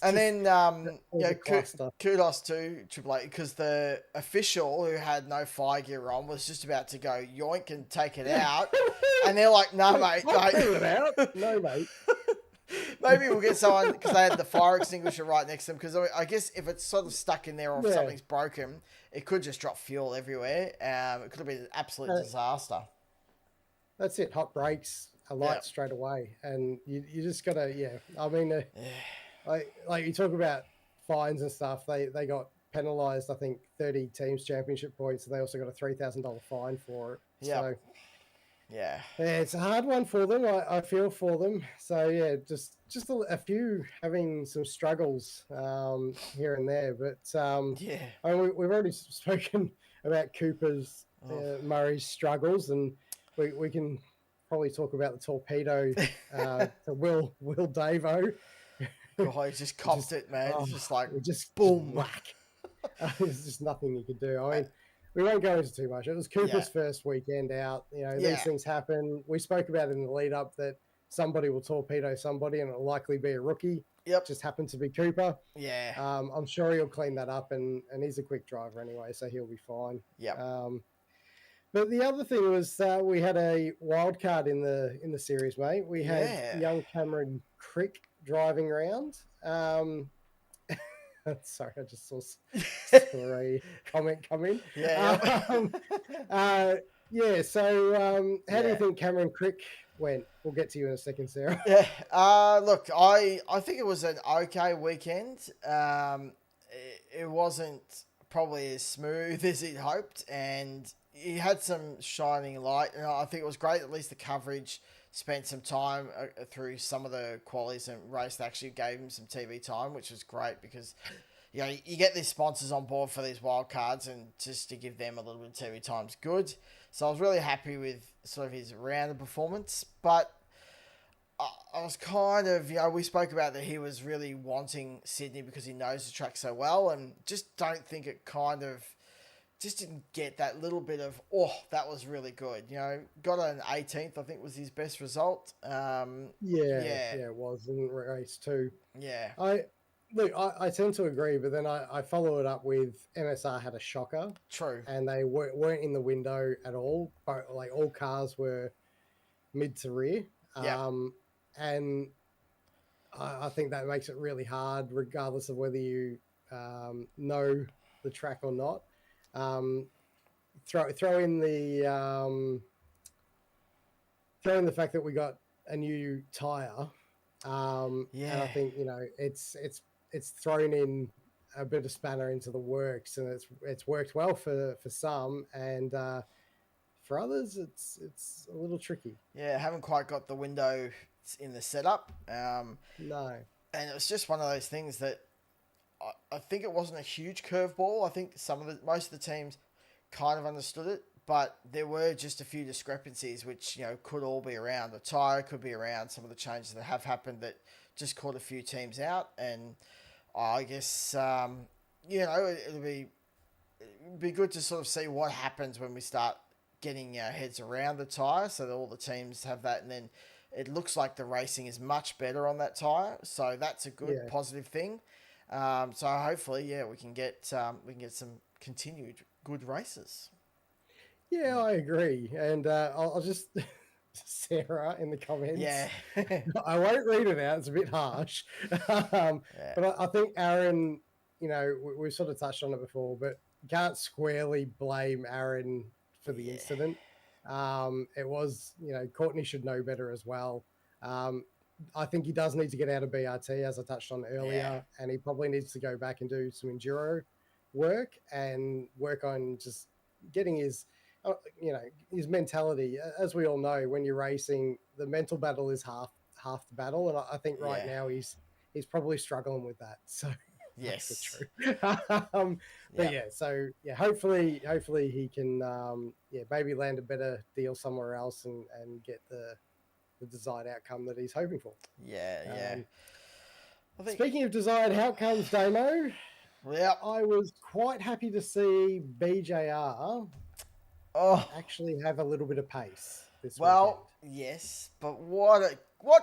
And then kudos to Triple Eight, because the official who had no fire gear on was just about to go yoink and take it out, and they're like, "No, mate, it out. No, mate." Maybe we'll get someone, because they had the fire extinguisher right next to them, because I guess if it's sort of stuck in there or if something's broken, it could just drop fuel everywhere. It could have been an absolute disaster. That's it. Hot brakes, a light straight away, and you just gotta I mean, like you talk about fines and stuff. They got penalised, I think, 30 teams championship points, and they also got a $3,000 fine for it. So it's a hard one for them. I feel for them. So just a few having some struggles here and there, but I mean, we've already spoken about Cooper's Murray's struggles, and we can probably talk about the torpedo to Will Davo. Oh, he just copped it, man. It's just like boom, whack. There's just nothing you could do. I mean, we won't go into too much. It was Cooper's first weekend out. These things happen. We spoke about in the lead up that somebody will torpedo somebody, and it'll likely be a rookie. Yep. Just happened to be Cooper. Yeah. I'm sure he'll clean that up, and he's a quick driver anyway, so he'll be fine. Yeah. But the other thing was we had a wild card in the series, mate. We had young Cameron Crick driving around. Sorry, I just saw a comment come in. So how do you think Cameron Crick went? We'll get to you in a second, Sarah. Look, I think it was an okay weekend. It wasn't probably as smooth as he'd hoped, and he had some shining light. And I think it was great, at least the coverage spent some time through some of the qualities and race that actually gave him some TV time, which was great because, you know, you get these sponsors on board for these wild cards and just to give them a little bit of TV time is good. So I was really happy with sort of his rounded performance, but I was kind of, you know, we spoke about that he was really wanting Sydney because he knows the track so well, and just don't think it kind of just didn't get that little bit of, oh, that was really good. You know, got an 18th, I think was his best result. It was in race 2. Yeah. I tend to agree, but then I follow it up with MSR had a shocker. True. And they weren't in the window at all. But like all cars were mid to rear. Yeah. And I think that makes it really hard, regardless of whether you know the track or not. Throw in the fact that we got a new tire. And I think, you know, it's thrown in a bit of spanner into the works, and it's worked well for some, and for others it's a little tricky. Yeah, haven't quite got the window in the setup. No. And it was just one of those things that I think it wasn't a huge curveball. I think most of the teams kind of understood it, but there were just a few discrepancies which, you know, could all be around. The tyre could be around some of the changes that have happened that just caught a few teams out. And I guess, you know, it'd be good to sort of see what happens when we start getting our heads around the tyre so that all the teams have that. And then it looks like the racing is much better on that tyre. So that's a good, positive thing. So hopefully, we can get some continued good races. Yeah, I agree. And I'll just Sarah in the comments. Yeah. I won't read it out. It's a bit harsh. But I think Aaron, you know, we've sort of touched on it before, but can't squarely blame Aaron for the incident. It was, you know, Courtney should know better as well. I think he does need to get out of BRT, as I touched on earlier, and he probably needs to go back and do some enduro work and work on just getting his, you know, his mentality. As we all know, when you're racing, the mental battle is half the battle, and I think right now he's probably struggling with that. So yes, that's true. But hopefully he can maybe land a better deal somewhere else and get the desired outcome that he's hoping for. Speaking of desired outcomes, Damo, I was quite happy to see BJR actually have a little bit of pace this weekend. Yes, but what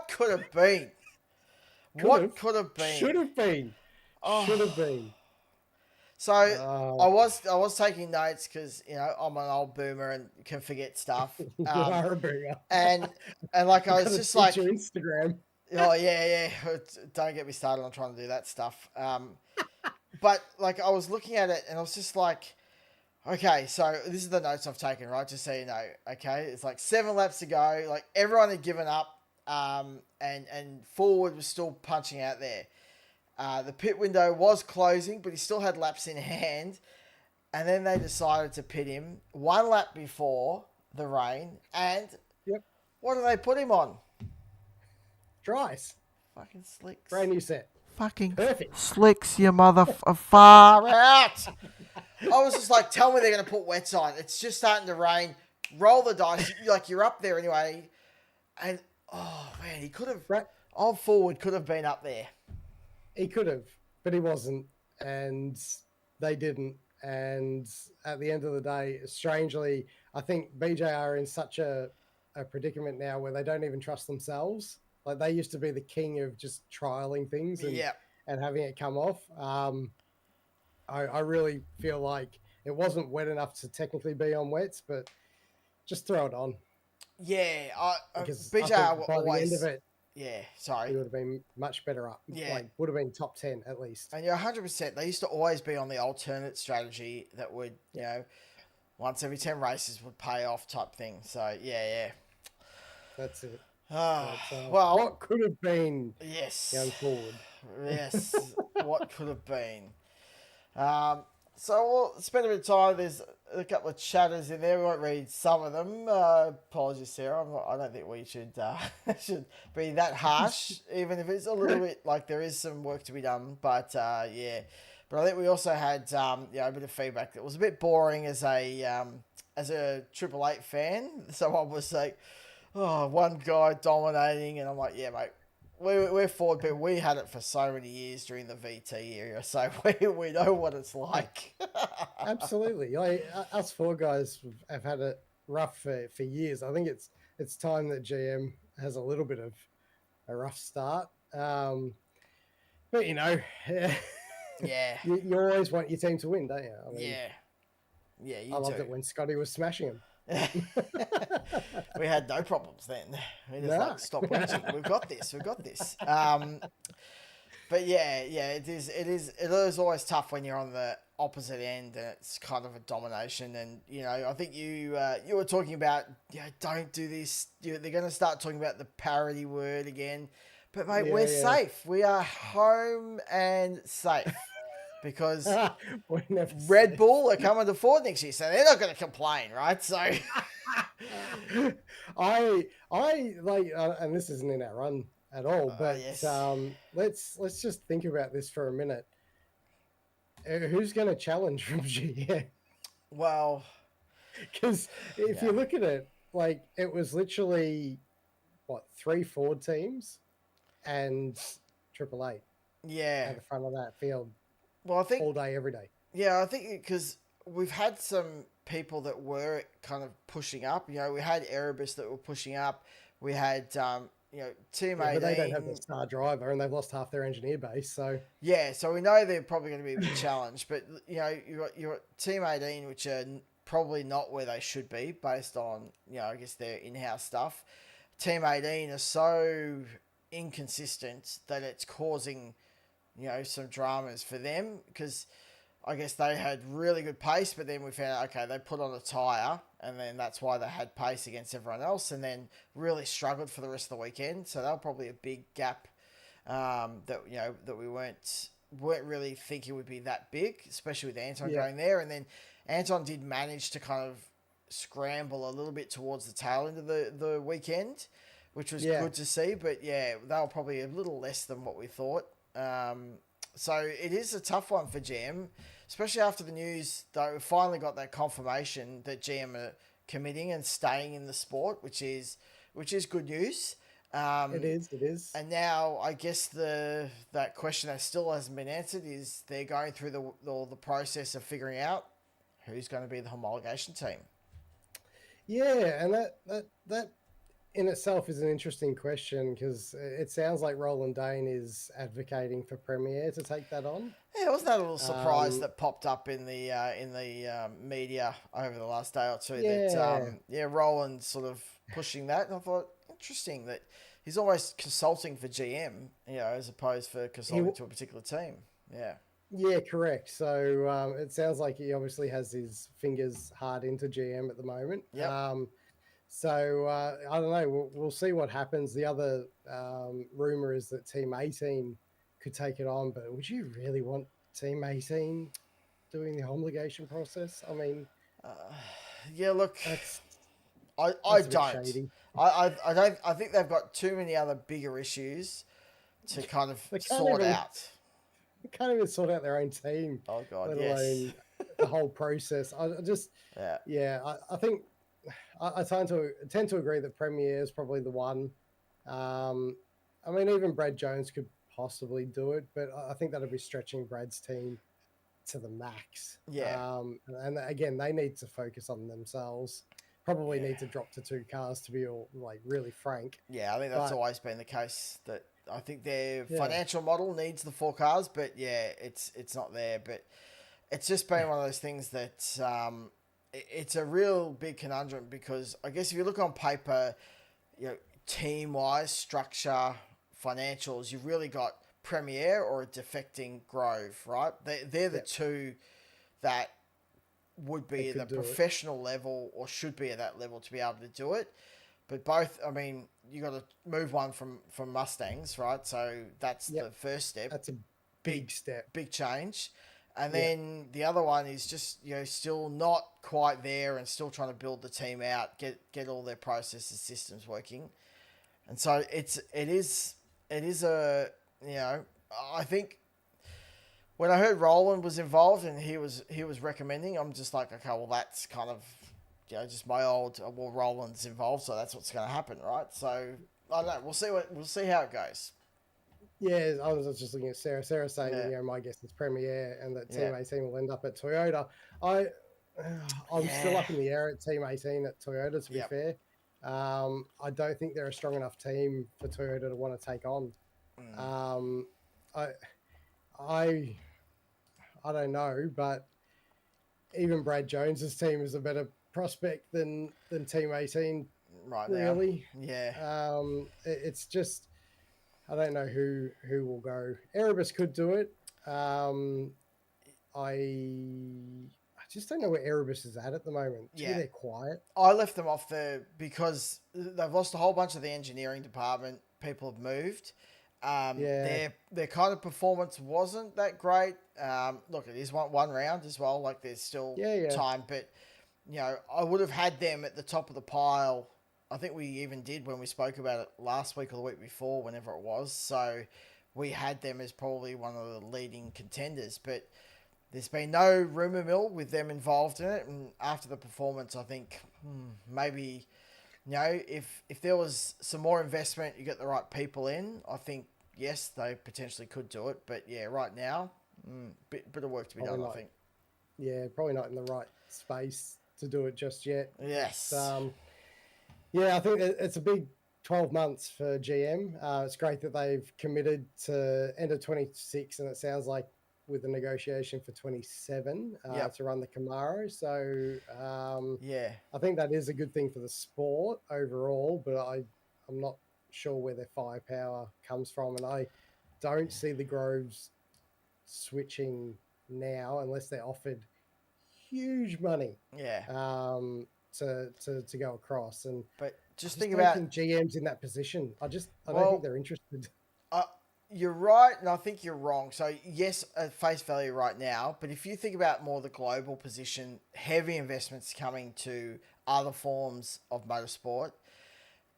could have been? What could have been? Should have been. Should have been. So I was taking notes because, you know, I'm an old boomer and can forget stuff. You are a boomer. And like I was just like, your Instagram. Oh yeah. Don't get me started on trying to do that stuff. But like I was looking at it and I was just like, okay, so this is the notes I've taken, right? Just so you know. Okay, it's like 7 laps to go. Like everyone had given up, and Forward was still punching out there. The pit window was closing, but he still had laps in hand. And then they decided to pit him 1 lap before the rain. And what do they put him on? Dries. Fucking slicks. Brand new set. Fucking perfect. Slicks, you far out. I was just like, tell me they're going to put wets on. It's just starting to rain. Roll the dice. You're up there anyway. And, oh, man, he could have... Old Forward could have been up there. He could have, but he wasn't, and they didn't. And at the end of the day, strangely, I think BJ are in such a predicament now where they don't even trust themselves. Like they used to be the king of just trialing things and having it come off. I really feel like it wasn't wet enough to technically be on wets, but just throw it on. Yeah, because BJ by always... the end of it, sorry. He would have been much better up. Would have been top 10 at least. And you're 100%. They used to always be on the alternate strategy that would, you know, once every 10 races would pay off type thing. So, That's it. Well, what could have been going forward? Yes, what could have been. So we'll spend a bit of time. There's a couple of chatters in there. We won't read some of them. Apologies, Sarah. I don't think we should should be that harsh, even if it's a little bit like there is some work to be done. But yeah, but I think we also had a bit of feedback that was a bit boring as a Triple Eight fan. Someone was like, "Oh, one guy dominating," and I'm like, "Yeah, mate." We're forward, but we had it for so many years during the VT era, so we know what it's like. Absolutely. Us four guys have had it rough for years. I think it's time that GM has a little bit of a rough start. But Yeah. you always want your team to win, don't you? I mean, yeah. You I loved do. it when Scotty was smashing him. We had no problems then. We just like, stop whinging. We've got this. But yeah, it is always tough when you're on the opposite end and it's kind of a domination. And I think you were talking about don't do this. They're going to start talking about the parody word again. But mate, we're safe. We are home and safe. Because Red Bull are coming to Ford next year, so they're not going to complain, right? So I like, and this isn't in our run at all, but yes. Let's just think about this for a minute. Who's going to challenge from GM? Well, because if you look at it, like it was literally 3 Ford teams and Triple Eight. Yeah, at the front of that field. Well, I think all day, every day. Yeah, I think because we've had some people that were kind of pushing up. We had Erebus that were pushing up. We had Team 18. But they don't have the star driver, and they've lost half their engineer base. So so we know they're probably going to be a bit challenged. But you got Team 18, which are probably not where they should be based on I guess their in-house stuff. Team 18 are so inconsistent that it's causing some dramas for them, because I guess they had really good pace, but then we found out, okay, they put on a tyre, and then that's why they had pace against everyone else, and then really struggled for the rest of the weekend. So they were probably a big gap that we weren't really thinking would be that big, especially with Anton going there. And then Anton did manage to kind of scramble a little bit towards the tail end of the weekend, which was good to see. But they were probably a little less than what we thought. So it is a tough one for GM, especially after the news, though we finally got that confirmation that GM are committing and staying in the sport, which is good news. It is. And now I guess that question that still hasn't been answered is they're going through the process of figuring out who's going to be the homologation team. Yeah, and that in itself is an interesting question, because it sounds like Roland Dane is advocating for Premier to take that on. Yeah, wasn't that a little surprise that popped up in the media over the last day or two? That Roland sort of pushing that, and I thought interesting that he's almost consulting for GM, as opposed for consulting to a particular team. Yeah, correct. So it sounds like he obviously has his fingers hard into GM at the moment. Yep. So I don't know. We'll see what happens. The other rumor is that Team 18 could take it on, but would you really want Team 18 doing the homologation process? I mean, look, I don't. Shady. I don't. I think they've got too many other bigger issues to kind of sort out. They can't even sort out their own team. Oh God, let yes. alone the whole process. I think. I tend to agree that Premier is probably the one. I mean, even Brad Jones could possibly do it, but I think that'd be stretching Brad's team to the max. Yeah. And again, they need to focus on themselves. Probably need to drop to 2 cars, to be really frank. Yeah, I think that's always been the case. That I think their financial model needs the 4 cars, but it's not there. But it's just been one of those things that. It's a real big conundrum, because I guess if you look on paper, team-wise, structure, financials, you've really got Premier or a defecting Grove, right? They're the two that would be at the professional level or should be at that level to be able to do it. But both, I mean, you got to move one from Mustangs, right? So that's the first step. That's a big step. Big change. And then the other one is just, still not quite there and still trying to build the team out, get all their processes, systems working. And so it is a, I think when I heard Roland was involved and he was recommending, I'm just like, okay, well, that's kind of, just my old, well, Roland's involved, so that's what's going to happen, right? So I don't know. We'll see how it goes. Yeah, I was just looking at Sarah. Sarah saying, my guess is Premier and that Team 18 will end up at Toyota. I'm still up in the air at Team 18 at Toyota, to be fair. I don't think they're a strong enough team for Toyota to want to take on. I don't know, but even Brad Jones's team is a better prospect than Team 18 right really. Now. Yeah. It's just, I don't know who will go. Erebus could do it. I just don't know where Erebus is at the moment. They're quiet. I left them off there because they've lost a whole bunch of the engineering department. People have moved. Their kind of performance wasn't that great. Look, it is one round as well. Like there's still time, but I would have had them at the top of the pile. I think we even did when we spoke about it last week or the week before, whenever it was. So we had them as probably one of the leading contenders, but there's been no rumour mill with them involved in it. And after the performance, I think maybe, if there was some more investment, you get the right people in, I think, yes, they potentially could do it. But right now, bit of work to be done, I think. Yeah, probably not in the right space to do it just yet. Yes. I think it's a big 12 months for GM. It's great that they've committed to end of 26, and it sounds like with the negotiation for 27 to run the Camaro. So, I think that is a good thing for the sport overall, but I'm not sure where their firepower comes from, and I don't see the Groves switching now unless they're offered huge money. To go across, but think about GMs in that position. I don't think they're interested. You're right, and I think you're wrong. So yes, at face value right now, but if you think about more the global position, heavy investments coming to other forms of motorsport,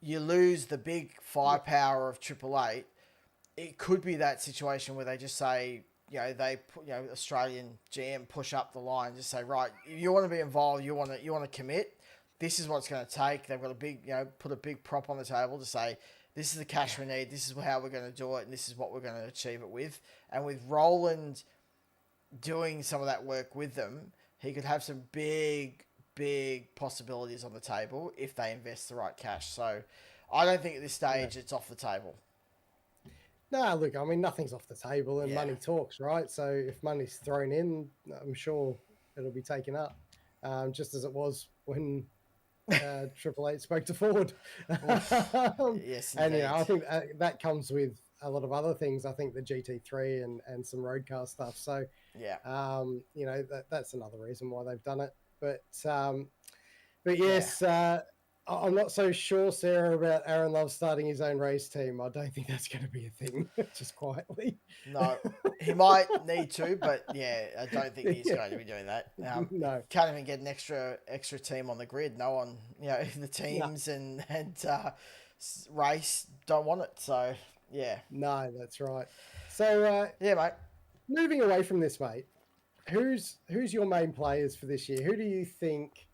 you lose the big firepower of Triple Eight. It could be that situation where they just say, they put, Australian GM push up the line, just say, right, you want to be involved, you want to commit. This is what it's going to take. They've got a big, put a big prop on the table to say, this is the cash we need, this is how we're going to do it, and this is what we're going to achieve it with. And with Roland doing some of that work with them, he could have some big possibilities on the table if they invest the right cash. So I don't think at this stage it's off the table. No, look, I mean, nothing's off the table and money talks, right? So if money's thrown in, I'm sure it'll be taken up, just as it was when Triple Eight spoke to Ford. Yes, and I think that comes with a lot of other things. I think the GT3 and some road car stuff. So that's another reason why they've done it. But yes, I'm not so sure, Sarah, about Aaron Love starting his own race team. I don't think that's going to be a thing, just quietly. No, he might need to, but I don't think he's going to be doing that. No. Can't even get an extra team on the grid. No one, the teams and race don't want it. So, No, that's right. So, mate. Moving away from this, mate, who's your main players for this year? Who do you think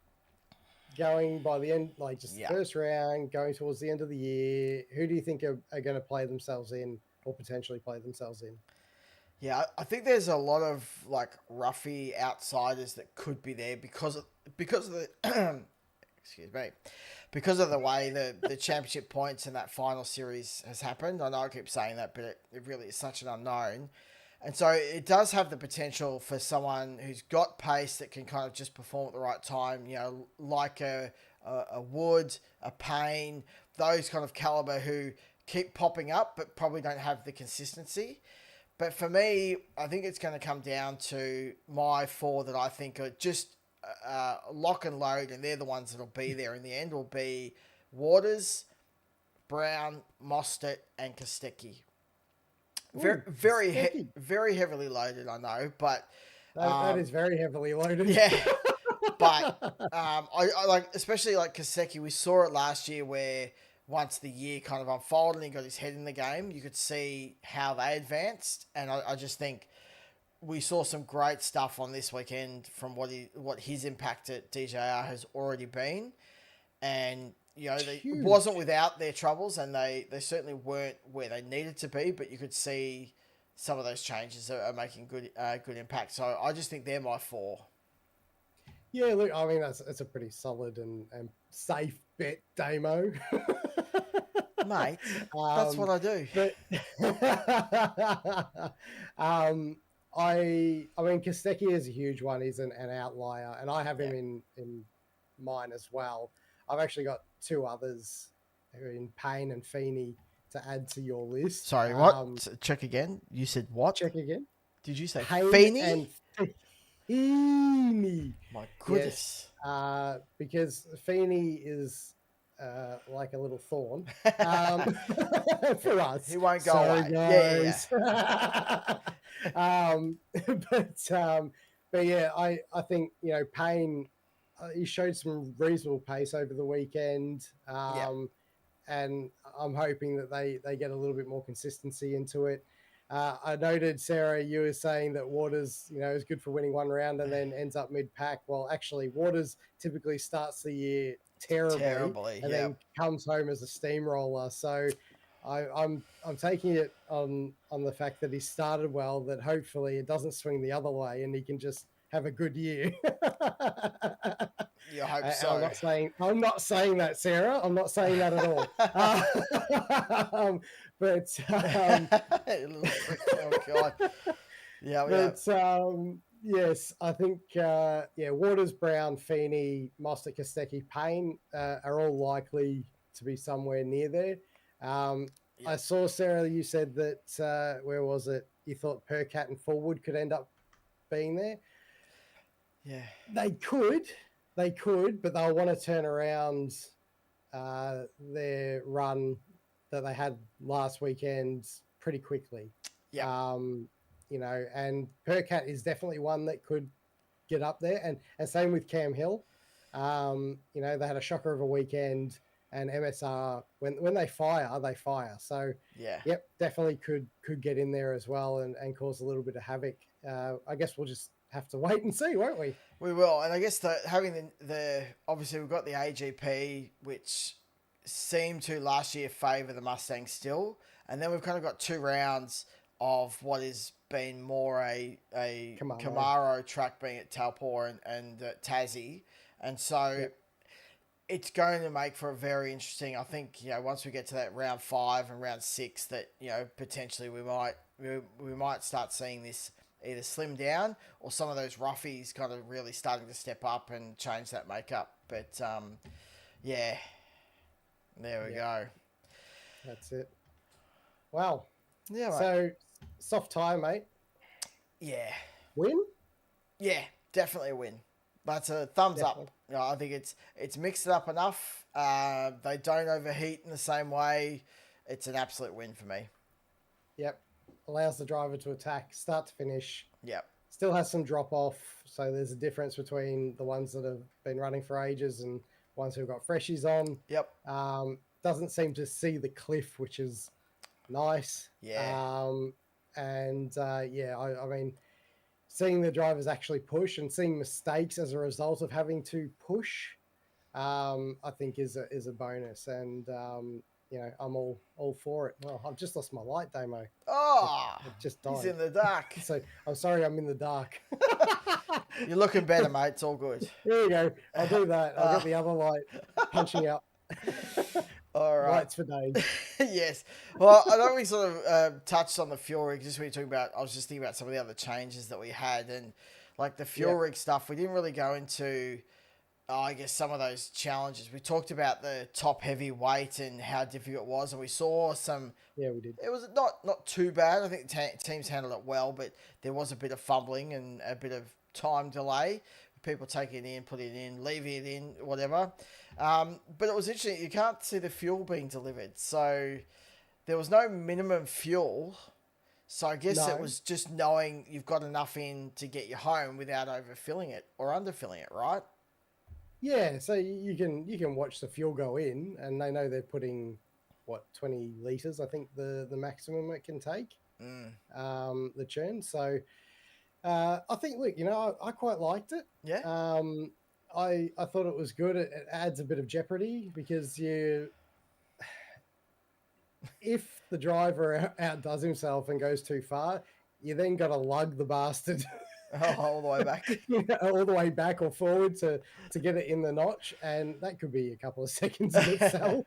going by the end, like just first round, going towards the end of the year, who do you think are going to play themselves in or potentially play themselves in? Yeah, I think there's a lot of like roughy outsiders that could be there because of the excuse me, because of the way the championship points and that final series has happened. I know I keep saying that, but it really is such an unknown. And so it does have the potential for someone who's got pace that can kind of just perform at the right time, like a Wood, a Payne, those kind of caliber who keep popping up but probably don't have the consistency. But for me, I think it's going to come down to my four that I think are just lock and load, and they're the ones that'll be there in the end, will be Waters, Brown, Mostert, and Kostecki. Very heavily loaded, I know, but That is very heavily loaded. Yeah. But I like, especially like Kaseki, we saw it last year where once the year kind of unfolded and he got his head in the game, you could see how they advanced. And I just think we saw some great stuff on this weekend from what his impact at DJR has already been. And, you know, it wasn't without their troubles, and they certainly weren't where they needed to be, but you could see some of those changes are making good impact. So I just think they're my 4. Yeah, look, I mean, that's a pretty solid and safe bet, Damo. Mate, that's what I do. But I mean, Kostecki is a huge one. He's an outlier, and I have him in mine as well. I've actually got 2 others in Payne and Feeney to add to your list. Sorry, what? Check again. You said what? Check again. Did you say Payne Feeney? And Feeney. My goodness. Yes, because Feeney is like a little thorn for us. He won't go away. Guys. Yeah. But yeah, I think, you know, Payne, he showed some reasonable pace over the weekend. And I'm hoping that they get a little bit more consistency into it. I noted, Sarah, you were saying that Waters, you know, is good for winning one round and then ends up mid-pack. Well, actually, Waters typically starts the year terribly and then comes home as a steamroller. So I'm taking it on the fact that he started well, that hopefully it doesn't swing the other way and he can just have a good year. You hope so. I'm not saying that, Sarah. I'm not saying that at all. But oh God. Yes, I think Waters, Brown, Feeney, Mostert, Kostecki, Payne are all likely to be somewhere near there. I saw, Sarah, you said that where was it? You thought Percat and Fullwood could end up being there. Yeah, they could, but they'll want to turn around their run that they had last weekend pretty quickly. Yeah. You know, and Percat is definitely one that could get up there, and same with Cam Hill. You know, they had a shocker of a weekend, and MSR when they fire. So yep, definitely could get in there as well and cause a little bit of havoc. I guess we'll just have to wait and see, won't we? We will, and I guess having the obviously we've got the AGP, which seemed to last year favour the Mustangs still, and then we've kind of got 2 rounds of what has been more a Camaro track, being at Taupo and Tassie, and so it's going to make for a very interesting. I think, you know, once we get to that round 5 and round 6, that, you know, potentially we might start seeing this either slim down or some of those roughies kind of really starting to step up and change that makeup. But there we go. That's it. Wow. Yeah. Mate. So soft tire, mate. Yeah. Win? Yeah, definitely a win. That's a thumbs up. You know, I think it's mixed it up enough. They don't overheat in the same way. It's an absolute win for me. Yep. Allows the driver to attack start to finish. Yep. Still has some drop off. So there's a difference between the ones that have been running for ages and ones who've got freshies on. Yep. Doesn't seem to see the cliff, which is nice. Yeah. I mean, seeing the drivers actually push and seeing mistakes as a result of having to push, I think is a bonus. And you know, I'm all for it. Well, I've just lost my light, Damo. Oh, I've just died. He's in the dark. So I'm sorry, I'm in the dark. You're looking better, mate. It's all good. There you go. I'll do that. I'll get the other light punching out. All right. Lights for days. Yes. Well, I know we sort of touched on the fuel rig, just when you talking about, I was just thinking about some of the other changes that we had, and like the fuel rig stuff, we didn't really go into, I guess, some of those challenges. We talked about the top heavy weight and how difficult it was, and we saw some. Yeah, we did. It was not too bad. I think teams handled it well, but there was a bit of fumbling and a bit of time delay. People taking it in, putting it in, leaving it in, whatever. But it was interesting. You can't see the fuel being delivered. So there was no minimum fuel So I guess it No. was just knowing you've got enough in to get you home without overfilling it or underfilling it, right? Yeah, so you can watch the fuel go in, and they know they're putting what 20 liters, I think the maximum it can take, the churn. So I think, look, I quite liked it. Yeah. I thought it was good. It adds a bit of jeopardy because if the driver outdoes himself and goes too far, you then got to lug the bastard All the way back. all the way back or forward to get it in the notch, and that could be a couple of seconds in itself.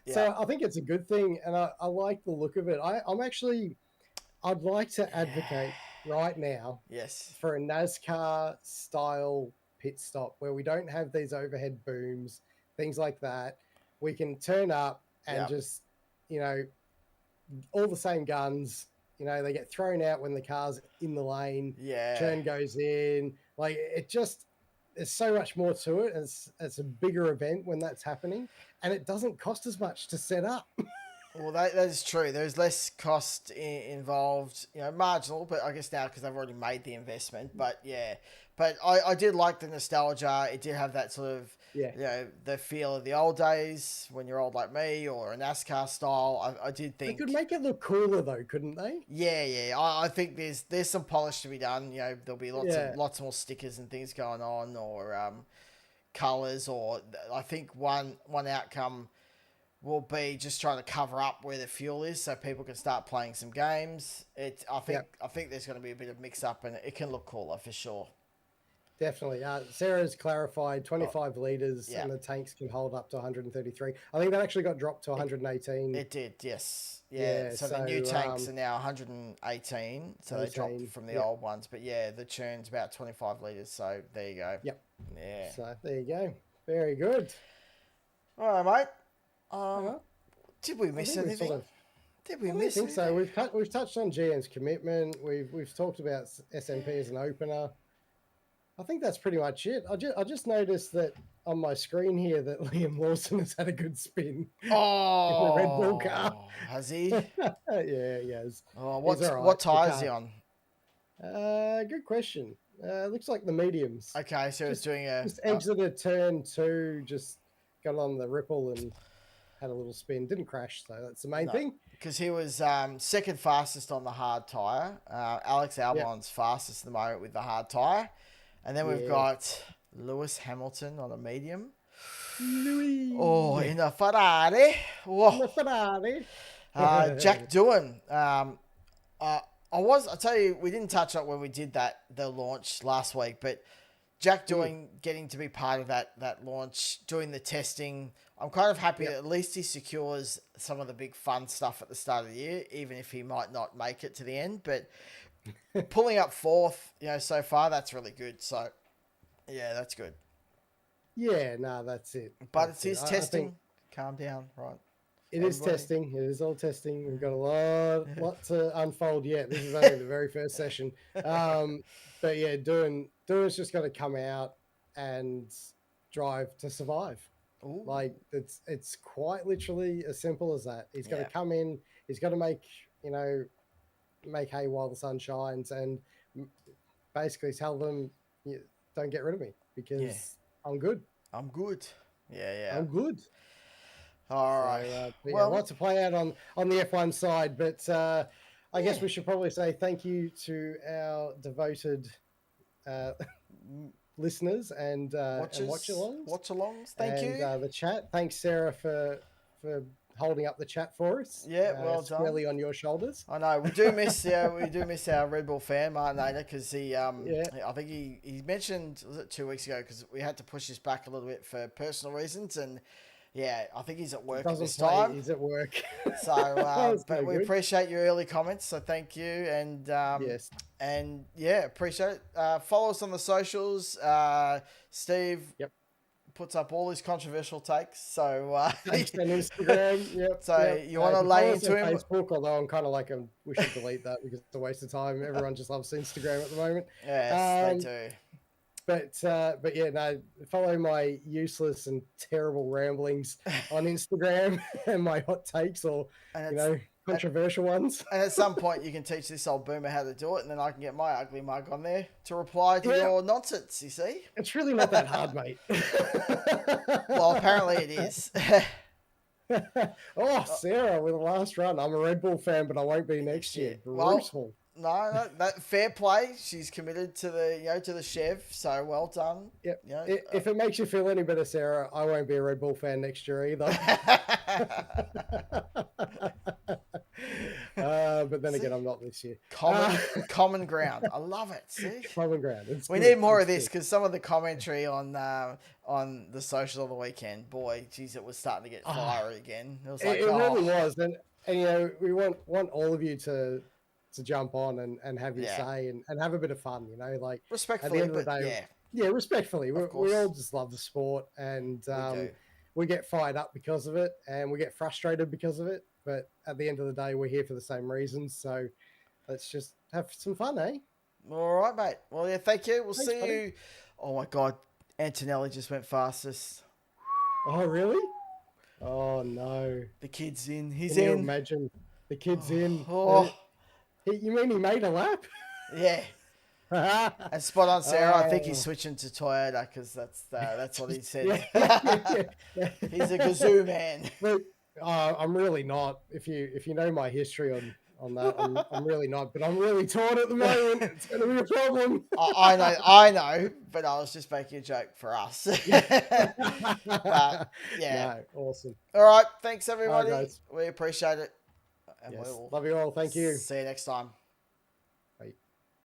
So I think it's a good thing, and I like the look of it. I'd like to advocate right now Yes. for a NASCAR style pit stop where we don't have these overhead booms, things like that. We can turn up and just, all the same guns. They get thrown out when the car's in the lane. Yeah. Churn goes in. Like, there's so much more to it. It's a bigger event when that's happening, and it doesn't cost as much to set up. Well, that is true. There's less cost involved, marginal, but I guess now because they've already made the investment. But yeah, but I did like the nostalgia. It did have that sort of, the feel of the old days when you're old like me, or a NASCAR style. I did think they could make it look cooler though, couldn't they? Yeah. I think there's some polish to be done. There'll be lots more stickers and things going on, or colors, or I think one outcome will be just trying to cover up where the fuel is so people can start playing some games. I think there's going to be a bit of mix up, and it can look cooler for sure. Definitely. Sarah's clarified 25 litres and the tanks can hold up to 133. I think that actually got dropped to 118. It did, yes. Yeah, so the new tanks are now 118, so they dropped from the old ones. But yeah, the churn's about 25 litres, so there you go. Yep. Yeah. So there you go. Very good. All right, mate. Did we miss anything? Did we miss anything? So we've touched on GM's commitment. We've talked about SMP as an opener. I think that's pretty much it. I just noticed that on my screen here that Liam Lawson has had a good spin. Oh, in the Red Bull car. Has he? Yeah, he has. Oh, what tyre is he on? Good question. Looks like the mediums. Okay, so it's doing just exited turn 2, just got on the ripple and had a little spin. Didn't crash, so that's the main thing. Because he was second fastest on the hard tyre. Alex Albon's fastest at the moment with the hard tyre. And then we've got Lewis Hamilton on a medium. Louis. Oh, in a Ferrari. Whoa. In a Ferrari. Jack Doohan. I tell you, we didn't touch on when we did the launch last week, but Jack Doohan getting to be part of that launch, doing the testing. I'm kind of happy that at least he secures some of the big fun stuff at the start of the year, even if he might not make it to the end. But pulling up fourth, so far, that's really good. So, yeah, that's good. Yeah, no, that's it. But it's his testing. Calm down, right? It is testing. It is all testing. We've got a lot to unfold yet. This is only the very first session. But yeah, Doohan's just got to come out and drive to survive. Ooh. Like it's quite literally as simple as that. He's got to come in. He's got to make hay while the sun shines, and basically tell them, don't get rid of me because I'm good. I'm good. Yeah. I'm good. All right. Well, lots to play out on the F1 side, but I guess we should probably say thank you to our devoted listeners and watch-alongs. Thank you. The chat. Thanks, Sarah, for holding up the chat for us. Yeah, well done. Squarely on your shoulders. I know. We do miss our Red Bull fan, Martin Nader, because he I think he mentioned, was it 2 weeks ago, because we had to push this back a little bit for personal reasons, and yeah, I think he's at work at this time. He's at work. So, but we appreciate your early comments. So thank you, and and appreciate it. Follow us on the socials. Steve puts up all his controversial takes. So thanks on Instagram. Yep. So you want to lay into him? Facebook, although I'm kind of like we should delete that because it's a waste of time. Everyone just loves Instagram at the moment. Yes, they do. But yeah, no, follow my useless and terrible ramblings on Instagram and my hot takes, or controversial ones. And at some point, you can teach this old boomer how to do it, and then I can get my ugly mug on there to reply to your nonsense, you see? It's really not that hard, mate. Well, apparently it is. Oh, Sarah with the last run. I'm a Red Bull fan, but I won't be next year. Brutal. Well, no, that fair play. She's committed to the, to the Chev. So well done. Yep. If it makes you feel any better, Sarah, I won't be a Red Bull fan next year either. But then again, I'm not this year. Common ground. I love it. See? Common ground. We need more of this because some of the commentary on the social of the weekend, boy, geez, it was starting to get fiery again. It was like, it really was, and we want all of you to jump on and have your say and have a bit of fun, like respectfully. At the end of the day, respectfully. We all just love the sport, and we get fired up because of it, and we get frustrated because of it. But at the end of the day, we're here for the same reasons. So let's just have some fun, eh? All right, mate. Well, yeah, thank you. Thanks, see you. Oh my God, Antonelli just went fastest. Oh really? Oh no. The kid's in. He's Can in. You imagine the kid's in. Oh. You mean he made a lap? Yeah. And spot on, Sarah. I think he's switching to Toyota because that's what he said. He's a Gazoo man. Look, I'm really not. If you know my history on that, I'm really not. But I'm really torn at the moment. It's going to be a problem. I know. But I was just making a joke for us. But yeah, no, awesome. All right, thanks everybody. All right, we appreciate it. And yes. Love you all. Thank you. See you next time.